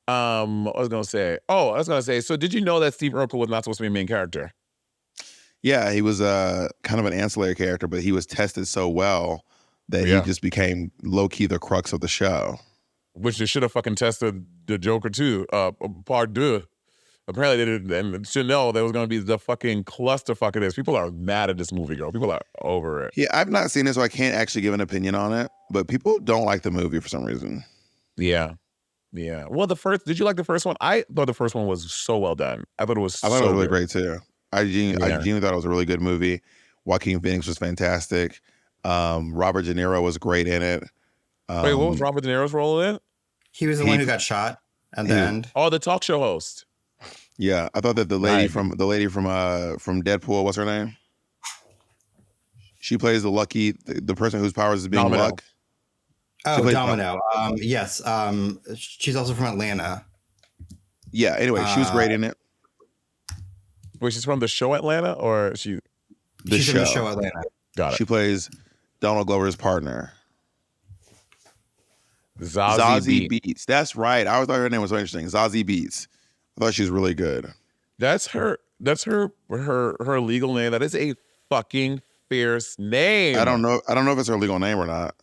I was gonna say. So did you know that Steve Urkel was not supposed to be a main character? Yeah, he was kind of an ancillary character, but he was tested so well that he just became low key the crux of the show. Which they should have fucking tested the Joker too. Part deux. Apparently they didn't, and Chanel, there was going to be the fucking clusterfuck of this. People are mad at this movie, girl. People are over it. Yeah, I've not seen it, so I can't actually give an opinion on it. But people don't like the movie for some reason. Yeah. Well, did you like the first one? I thought the first one was so well done. I thought it was I thought it was really good. great too. I genuinely thought it was a really good movie. Joaquin Phoenix was fantastic. Robert De Niro was great in it. Wait, what was Robert De Niro's role in it? He was the one who got shot at the end. Oh, the talk show host. Yeah, I thought that the lady from Deadpool, what's her name? She plays the person whose powers is being Domino. luck. Oh, Domino. Yes. She's also from Atlanta. Yeah. Anyway, she was great in it. Wait, she's from the show Atlanta, or she's from the show Atlanta. Got it. She plays Donald Glover's partner. Zazie Beetz. That's right. I always thought her name was so interesting. Zazie Beetz. I thought she was really good. That's her legal name. That is a fucking fierce name. I don't know if it's her legal name or not.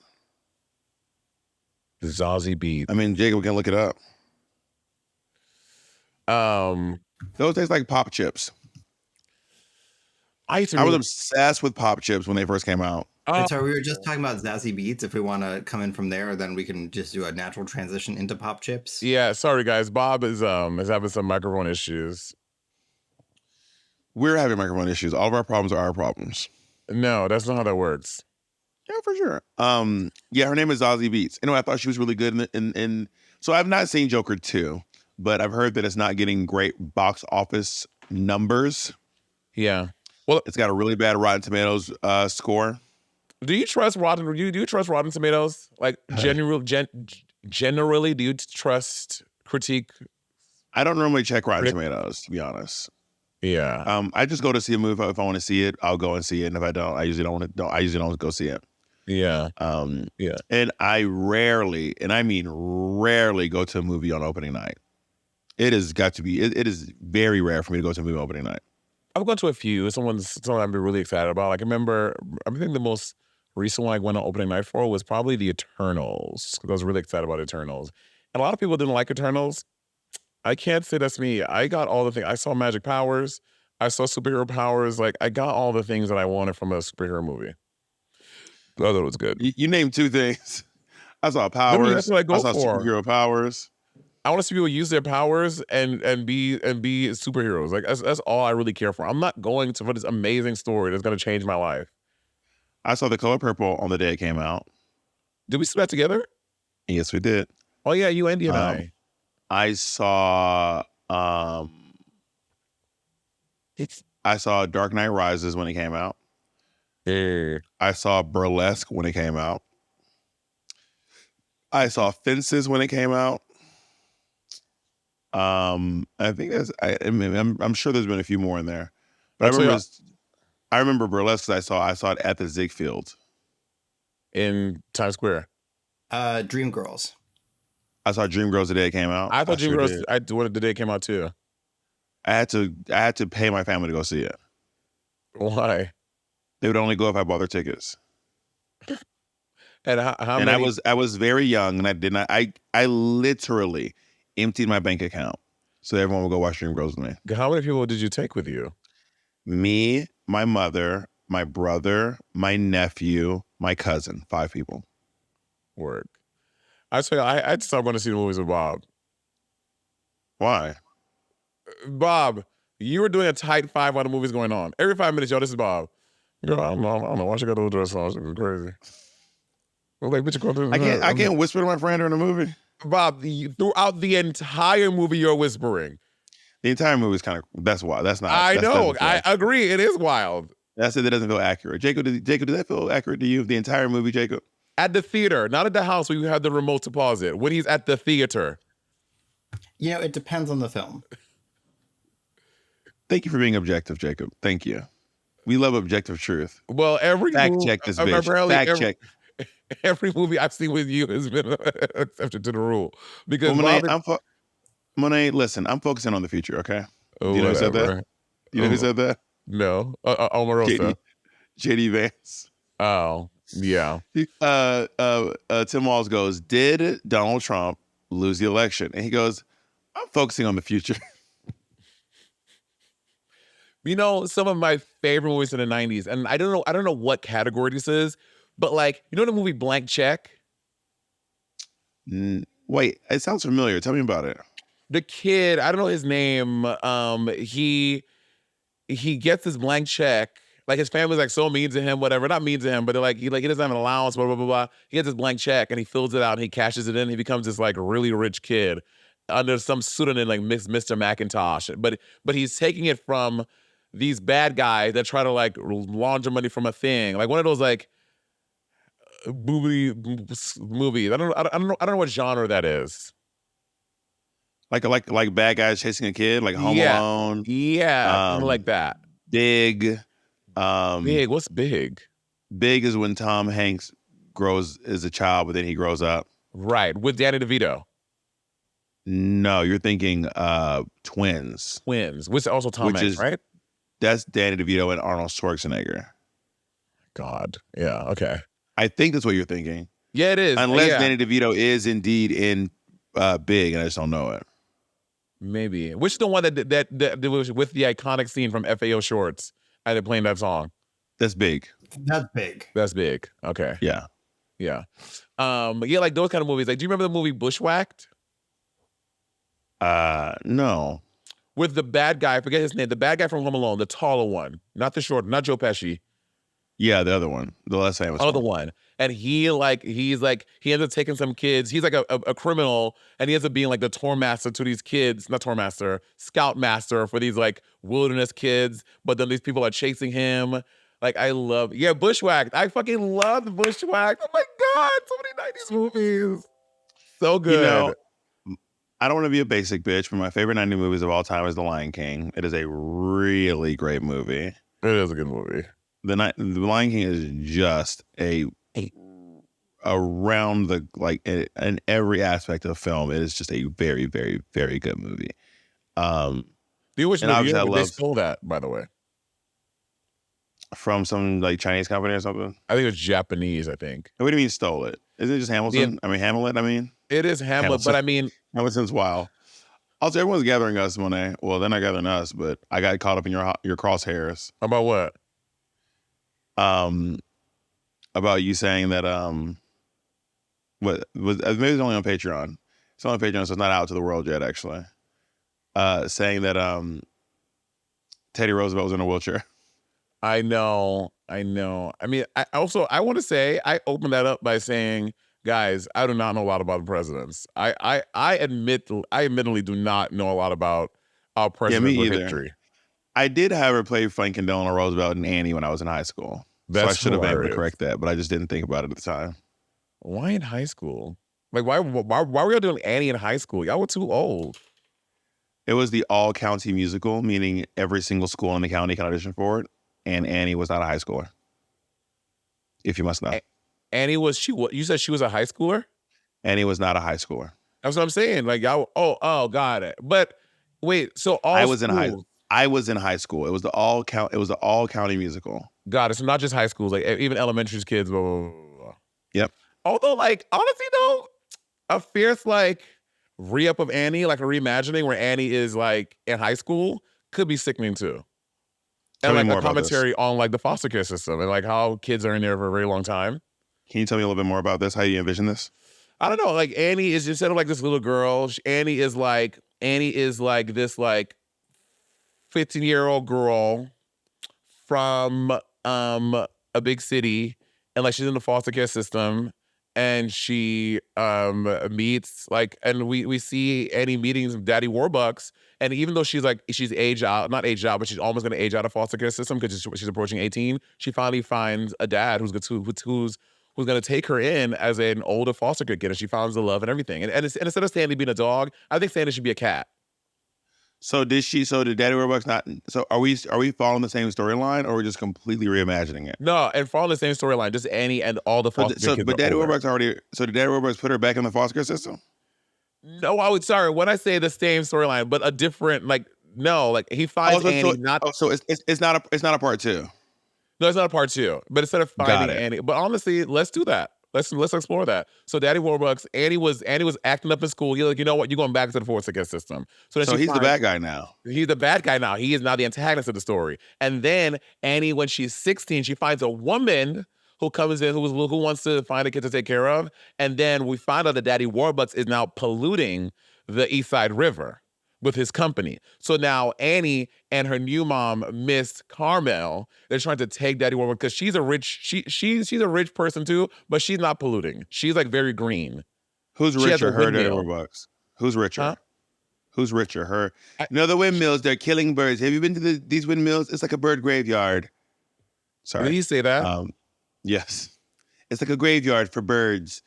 Zazie Beetz. I mean, Jacob can look it up. Those taste like pop chips. I was obsessed with pop chips when they first came out. So we were just talking about Zazie Beetz. If we want to come in from there, then we can just do a natural transition into pop chips. Yeah, sorry guys. Bob is having some microphone issues. We're having microphone issues. All of our problems are our problems. No, that's not how that works. Yeah, for sure. Yeah, her name is Zazie Beetz. Anyway, I thought she was really good in so I've not seen Joker 2, but I've heard that it's not getting great box office numbers. Yeah. Well, it's got a really bad Rotten Tomatoes score. Do you trust Rotten Tomatoes? Like generally, do you trust critique? I don't normally check Rotten Tomatoes, to be honest. Yeah. I just go to see a movie. If I want to see it, I'll go and see it. And if I don't, I usually don't go see it. Yeah. Yeah. And I rarely, and I mean rarely, go to a movie on opening night. It has got to be. It is very rare for me to go to a movie opening night. I've gone to a few. Someone I've been really excited about. Like I think the most recent one I went on opening night for was probably the Eternals. I was really excited about Eternals. And a lot of people didn't like Eternals. I can't say that's me. I got all the things. I saw magic powers. I saw superhero powers. Like, I got all the things that I wanted from a superhero movie. I thought it was good. You named two things. I saw powers. That's what I saw superhero powers. I want to see people use their powers and be superheroes. Like, that's all I really care for. I'm not going for this amazing story that's going to change my life. I saw The Color Purple on the day it came out. Did we see that together? Yes, we did. Oh yeah, you, Andy, and I. I saw I saw Dark Knight Rises when it came out. I saw Burlesque when it came out. I saw Fences when it came out. I think I'm sure there's been a few more in there. But I remember Burlesque because I saw it at the Ziegfeld in Times Square. Dreamgirls. I saw Dreamgirls the day it came out. I thought Dreamgirls the day it came out too. I had to pay my family to go see it. Why? They would only go if I bought their tickets. And how many? I was very young, and I did not. I literally emptied my bank account so everyone would go watch Dreamgirls with me. How many people did you take with you? Me, my mother, my brother, my nephew, my cousin. 5 people. Work. I'd say I'd start going to see the movies with Bob. Why? Bob, you were doing a tight 5 while the movie's going on. Every 5 minutes, yo, this is Bob. Girl, I don't know why she got those dress on. She was crazy. I'm like, bitch, you going to I can't whisper to my friend during the movie. Bob, throughout the entire movie, you're whispering. The entire movie is kind of, that's wild. That's not. I That's know. I agree. It is wild. That's it. That doesn't feel accurate. Jacob, did that feel accurate to you? The entire movie, Jacob? At the theater, not at the house where you have the remote to pause it. When he's at the theater. You know, it depends on the film. Thank you for being objective, Jacob. Thank you. We love objective truth. Well, every Fact movie, check this bitch. Fact check. Every movie I've seen with you has been an exception to the rule. Because Monet, listen, I'm focusing on the future, okay? Oh, you know who said that? You know who said that? No. Omarosa. JD Vance. Oh, yeah. Tim Walz goes, did Donald Trump lose the election? And he goes, I'm focusing on the future. You know, some of my favorite movies in the 90s, and I don't know what category this is, but like, you know the movie Blank Check? Wait, it sounds familiar. Tell me about it. The kid, I don't know his name. He gets this blank check. Like his family's like so mean to him, whatever. Not mean to him, but they're like he doesn't have an allowance, blah, blah, blah, blah. He gets this blank check and he fills it out and he cashes it in. He becomes this like really rich kid under some pseudonym like Mr. Macintosh. But he's taking it from these bad guys that try to like launder money from a thing. Like one of those like movies. I don't know what genre that is. Like bad guys chasing a kid, like Home Alone. Yeah, like that. Big. Big. What's Big? Big is when Tom Hanks grows as a child, but then he grows up. Right, with Danny DeVito. No, you're thinking Twins. Twins, which is also Tom Hanks, right? That's Danny DeVito and Arnold Schwarzenegger. God, yeah, okay. I think that's what you're thinking. Yeah, it is. Unless Danny DeVito is indeed in Big, and I just don't know it. Maybe. Which is the one that was with the iconic scene from FAO Shorts? I had playing that song. That's Big. That's Big. That's Big. Okay. Yeah. Yeah. Yeah, like those kind of movies. Like, do you remember the movie Bushwhacked? No. With the bad guy, I forget his name, the bad guy from Home Alone, the taller one, not the short, not Joe Pesci. Yeah, the other one, the less famous one. The one. And he ends up taking some kids. He's like a criminal, and he ends up being like the tour master to these kids, not tour master, scout master for these like wilderness kids. But then these people are chasing him. Like Bushwhacked. I fucking loved Bushwhacked. Oh my God, so many 90s movies. So good. You know, I don't want to be a basic bitch, but my favorite 90s movies of all time is The Lion King. It is a really great movie. It is a good movie. The Lion King is just around the like in every aspect of film. It is just a very, very, very good movie. Do you wish they stole that, by the way? From some like Chinese company or something? I think it was Japanese, I think. What do you mean stole it? Isn't it just Hamilton? Yeah. I mean Hamlet, It is Hamlet, but I mean Hamilton's wild. Also, everyone's gathering us, Monet. Well, they're not gathering us, but I got caught up in your crosshairs. About what? About you saying that maybe it's only on Patreon. It's only on Patreon, so it's not out to the world yet, actually. Saying that Teddy Roosevelt was in a wheelchair. I know. I mean, I want to say I opened that up by saying, guys, I do not know a lot about the presidents. I admittedly do not know a lot about our presidents with history. I did, however, play Franklin Delano Roosevelt and Annie when I was in high school. So I should have been able to correct that, but I just didn't think about it at the time. Why in high school? Like, why were y'all doing Annie in high school? Y'all were too old. It was the all-county musical, meaning every single school in the county can audition for it, and Annie was not a high schooler. If you must know. Annie you said she was a high schooler? Annie was not a high schooler. That's what I'm saying. Like, y'all, got it. But wait, so I was in high school. It was the all-county musical. Got it. So not just high schools, like even elementary kids, blah, blah, blah, blah. Yep. Although, like, honestly, though, a fierce, like, re-up of Annie, like a reimagining where Annie is, like, in high school could be sickening, too. And, like, a commentary on, like, the foster care system and, like, how kids are in there for a very long time. Can you tell me a little bit more about this? How you envision this? I don't know. Like, Annie is instead of, like, this little girl, Annie is like this, like, 15-year-old girl from a big city, and like she's in the foster care system, and she meets like, and we see Annie meetings with Daddy Warbucks, and even though she's aged out, not aged out, but she's almost gonna age out of foster care system because she's approaching 18, she finally finds a dad who's gonna take her in as an older foster care kid, and she finds the love and everything. And instead of Sandy being a dog, I think Sandy should be a cat. So did Daddy Warbucks not? So are we following the same storyline, or we're just completely reimagining it? No, and following the same storyline, just Annie and all the foster care kids. But Daddy Warbucks already. So did Daddy Warbucks put her back in the foster care system? No, sorry, when I say the same storyline, but a different, like, no, like he finds Annie not. So it's not a part two. No, it's not a part two. But instead of finding Annie, but honestly, let's do that. Let's explore that. So Daddy Warbucks, Annie was acting up in school. He's like, you know what? You're going back to the foster care system. So he's the bad guy now. He's the bad guy now. He is now the antagonist of the story. And then Annie, when she's 16, she finds a woman who comes in who wants to find a kid to take care of. And then we find out that Daddy Warbucks is now polluting the East Side River with his company. So now Annie and her new mom, Miss Carmel, they're trying to take Daddy Warbucks because she's a rich person too, but she's not polluting. She's like very green. Who's richer, her or Daddy Warbucks? Who's richer? Huh? Who's richer, her? The windmills, they're killing birds. Have you been to these windmills? It's like a bird graveyard. Sorry. Did you say that? Yes. It's like a graveyard for birds.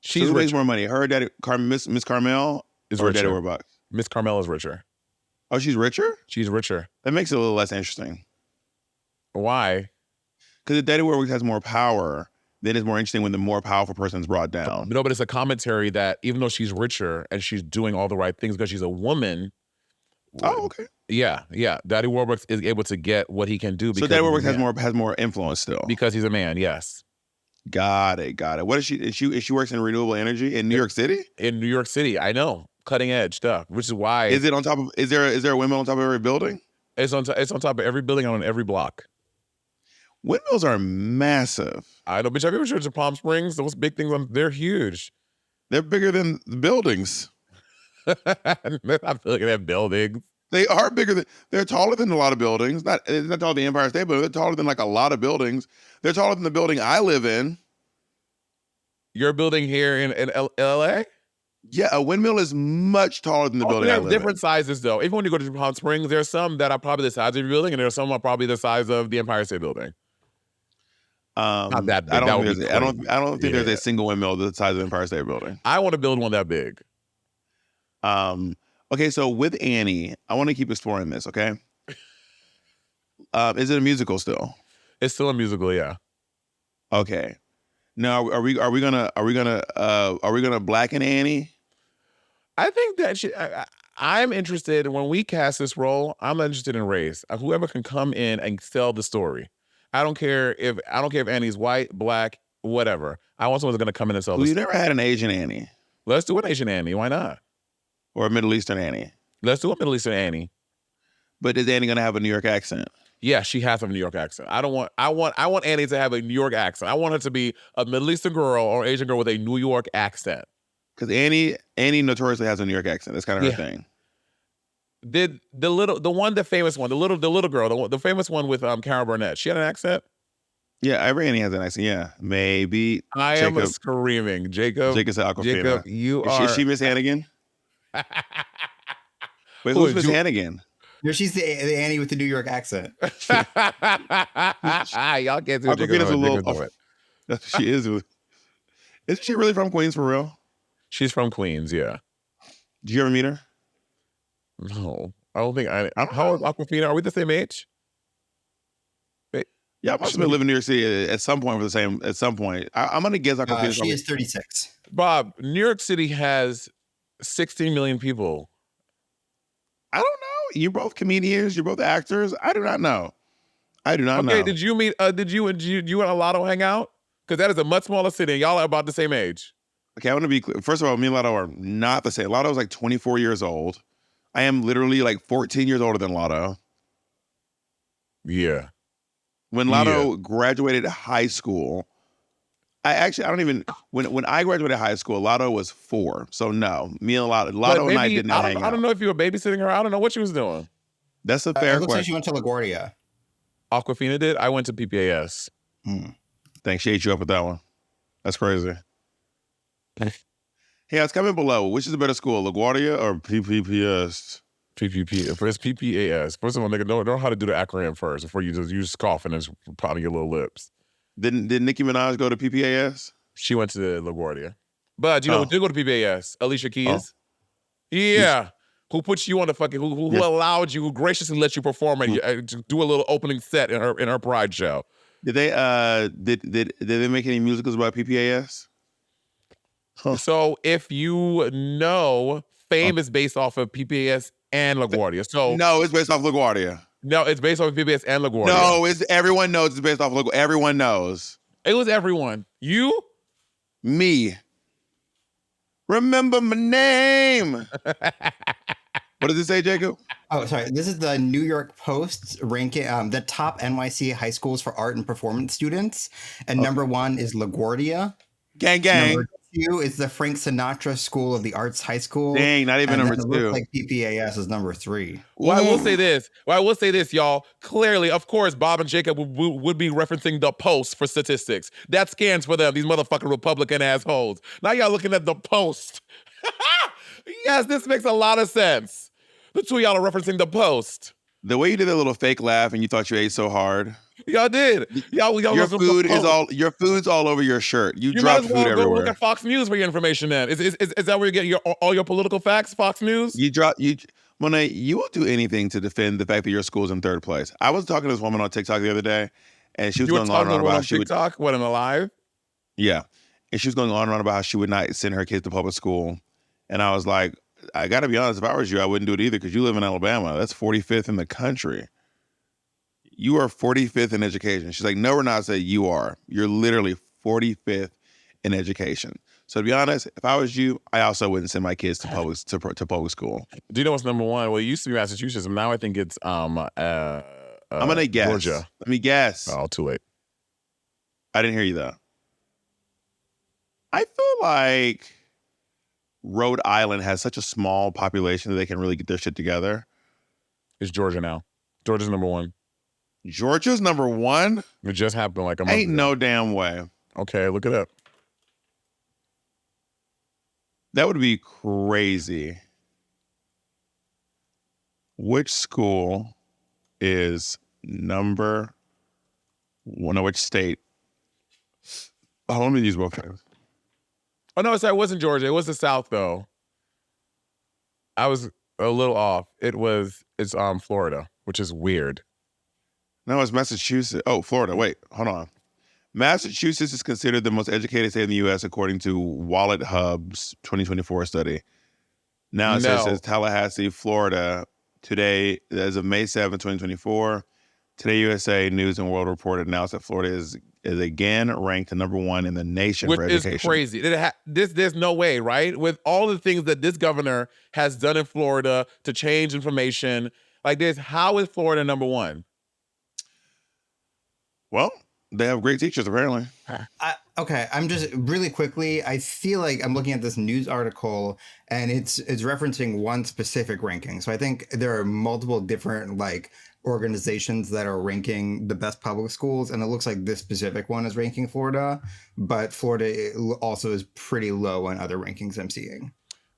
She's who makes more money? Her or Daddy Miss Carmel is or richer. Daddy Warbucks? Miss Carmel is richer. Oh, she's richer? She's richer. That makes it a little less interesting. Why? Because if Daddy Warbucks has more power, then it's more interesting when the more powerful person is brought down. No, but it's a commentary that even though she's richer and she's doing all the right things because she's a woman. Oh, okay. Yeah. Daddy Warbucks is able to get what he can do. So Daddy Warbucks has more influence still. Because he's a man, yes. Got it. What is she? She works in renewable energy in New York City? In New York City, I know. Cutting edge stuff, which is why. Is it on top of? Is there a windmill on top of every building? It's on top of every building on every block. Windmills are massive. I know, bitch. Have you ever been to Palm Springs? Those big things, they're huge. They're bigger than the buildings. They're not bigger than buildings. They are bigger they're taller than a lot of buildings. It's not taller than the Empire State Building. They're taller than like a lot of buildings. They're taller than the building I live in. Your building here in LA? Yeah, a windmill is much taller than the building I live in. Different sizes, though. Even when you go to Palm Springs, there's some that are probably the size of your building, and there's some that are probably the size of the Empire State Building. Not that big. I don't think there's a single windmill the size of the Empire State Building. I want to build one that big. Okay, so with Annie, I want to keep exploring this. Okay, is it a musical still? It's still a musical, yeah. Okay. Now, are we gonna blacken Annie? I think that I'm interested when we cast this role. I'm not interested in race. Whoever can come in and sell the story. I don't care if Annie's white, black, whatever. I want someone who's going to come in and sell the story. You never had an Asian Annie. Let's do an Asian Annie. Why not? Or a Middle Eastern Annie. Let's do a Middle Eastern Annie. But is Annie gonna have a New York accent? Yeah, she has a New York accent. I want Annie to have a New York accent. I want her to be a Middle Eastern girl or Asian girl with a New York accent. Because Annie notoriously has a New York accent. That's kind of her thing. The famous one, the little girl, the famous one with Carol Burnett. She had an accent. Yeah, every Annie has an accent. Yeah, maybe. I am screaming, Jacob. Jacob's Aquafina. Jacob, you are. Is she Miss Hannigan? Wait, who's Miss Hannigan? No, she's the Annie with the New York accent. Y'all can't do Aquafina's a little. She is. Isn't she really from Queens for real? She's from Queens, yeah. Did you ever meet her? No, I don't think how old is Aquafina? Are we the same age? Wait. Yeah, I must have been living in New York City at some point at some point. I'm gonna guess Aquafina. She is 36. Bob, New York City has 16 million people. I don't know. You're both comedians. You're both actors. I do not know. know. Okay, did you meet? Did you and Alotto hang out? Because that is a much smaller city, and y'all are about the same age. Okay, I want to be clear. First of all, me and Lotto are not the same. Lotto is like 24 years old. I am literally like 14 years older than Lotto. Yeah. When Lotto graduated high school, when I graduated high school, Lotto was 4. So no, me and Lotto and I did not hang out. I don't know if you were babysitting her. I don't know what she was doing. That's a It fair looks like she question. went to LaGuardia. Aquafina did. I went to PPAS. Thanks, she ate you up with that one. That's crazy. Hey, it's coming below. Which is a better school, LaGuardia or PPPS? First PPAS. First of all, nigga, know how to do the acronym first before you just cough and just pounding your little lips. Did Nicki Minaj go to PPAS? She went to LaGuardia. But, who did go to PPAS? Alicia Keys? Yeah. Who put you on the fucking, who allowed you, who graciously let you perform and do a little opening set in her Pride show. Did they make any musicals about PPAS? So if you know, Fame is based off of PPAS and LaGuardia. So no, it's based off LaGuardia. No, it's based off of PPAS and LaGuardia. No, everyone knows it's based off LaGuardia. Everyone knows. It was everyone. You? Me. Remember my name. What does it say, Jacob? Oh, sorry. This is the New York Post ranking the top NYC high schools for art and performance students. And number 1 is LaGuardia. Gang, gang. Number 2 is the Frank Sinatra School of the Arts High School. Dang, not even number 2. It looks like PPAS is number 3. Well, I will say this, y'all. Clearly, of course, Bob and Jacob would be referencing the Post for statistics. That scans for them, these motherfucking Republican assholes. Now y'all looking at the Post. Yes, this makes a lot of sense. The two of y'all are referencing the Post. The way you did that little fake laugh and you thought you ate so hard. Y'all did. Y'all your food's all over your shirt. You dropped food everywhere. Go look at Fox News for your information then. Is that where you get all your political facts, Fox News? Monet, you will do anything to defend the fact that your school's in 3rd place. I was talking to this woman on TikTok the other day, and she was going on and on about how she would TikTok, what, in a live? Yeah. And she was going on and on about how she would not send her kids to public school. And I was like, I gotta be honest, if I was you, I wouldn't do it either because you live in Alabama. That's 45th in the country. You are 45th in education. She's like, no, we're not. I said, you are. You're literally 45th in education. So to be honest, if I was you, I also wouldn't send my kids to public school. Do you know what's number 1? Well, it used to be Massachusetts, and now I think it's I'm gonna guess. Georgia. Let me guess. Oh, too late. I didn't hear you though. I feel like Rhode Island has such a small population that they can really get their shit together. It's Georgia now. Georgia's number 1. Georgia's number 1? It just happened like a month Ain't ago. no damn way. Okay, look it up. That would be crazy. Which school is number 1? Which state? Oh, let me use both hands. Oh, no, sorry, it wasn't Georgia. It was the South, though. I was a little off. It's Florida, which is weird. No, it's Massachusetts. Oh, Florida. Wait, hold on. Massachusetts is considered the most educated state in the U.S. according to Wallet Hub's 2024 study. Now it says Tallahassee, Florida. Today, as of May 7, 2024, Today USA News and World Report announced that Florida is again ranked number 1 in the nation for education. Which is crazy. There's no way, right? With all the things that this governor has done in Florida to change information like this, how is Florida number 1? Well, they have great teachers, apparently. Okay, I'm just really quickly. I feel like I'm looking at this news article, and it's referencing one specific ranking. So I think there are multiple different organizations that are ranking the best public schools, and it looks like this specific one is ranking Florida, but Florida also is pretty low on other rankings I'm seeing.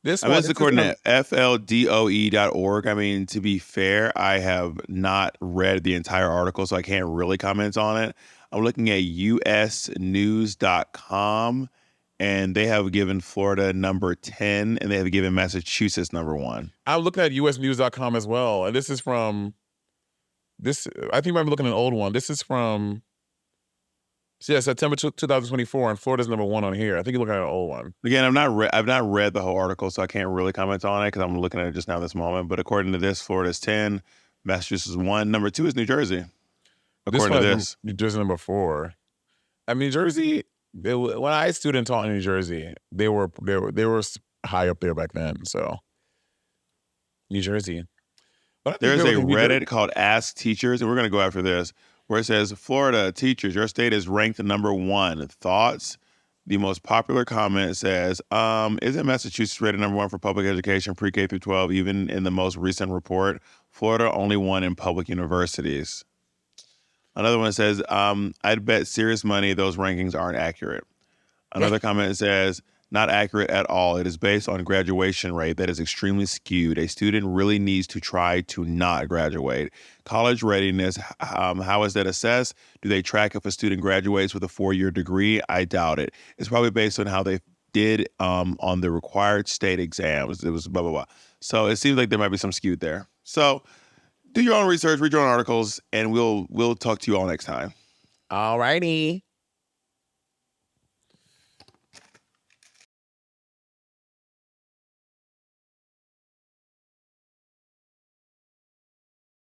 This is according to FLDOE.org. I mean, to be fair, I have not read the entire article, so I can't really comment on it. I'm looking at usnews.com, and they have given Florida number 10, and they have given Massachusetts number 1. I'm looking at usnews.com as well, and this is from I think I'm looking at an old one. This is from September 2024, and Florida's number 1 on here. I think you're looking at an old one. Again, I've not read the whole article, so I can't really comment on it because I'm looking at it just now this moment. But according to this, Florida's 10, Massachusetts 1. Number 2 is New Jersey. According to this, New Jersey number 4. I mean, New Jersey. When I student taught in New Jersey, they were high up there back then. So New Jersey. There's a Reddit called Ask Teachers, and we're going to go after this, where it says, Florida teachers, your state is ranked number 1. Thoughts? The most popular comment says, isn't Massachusetts rated #1 for public education pre-K through 12, even in the most recent report? Florida only won in public universities. Another one says, I'd bet serious money those rankings aren't accurate. Another comment says, not accurate at all. It is based on graduation rate that is extremely skewed. A student really needs to try to not graduate. College readiness, how is that assessed? Do they track if a student graduates with a 4-year degree? I doubt it. It's probably based on how they did on the required state exams. It was blah, blah, blah. So it seems like there might be some skewed there. So do your own research, read your own articles, and we'll talk to you all next time. All righty.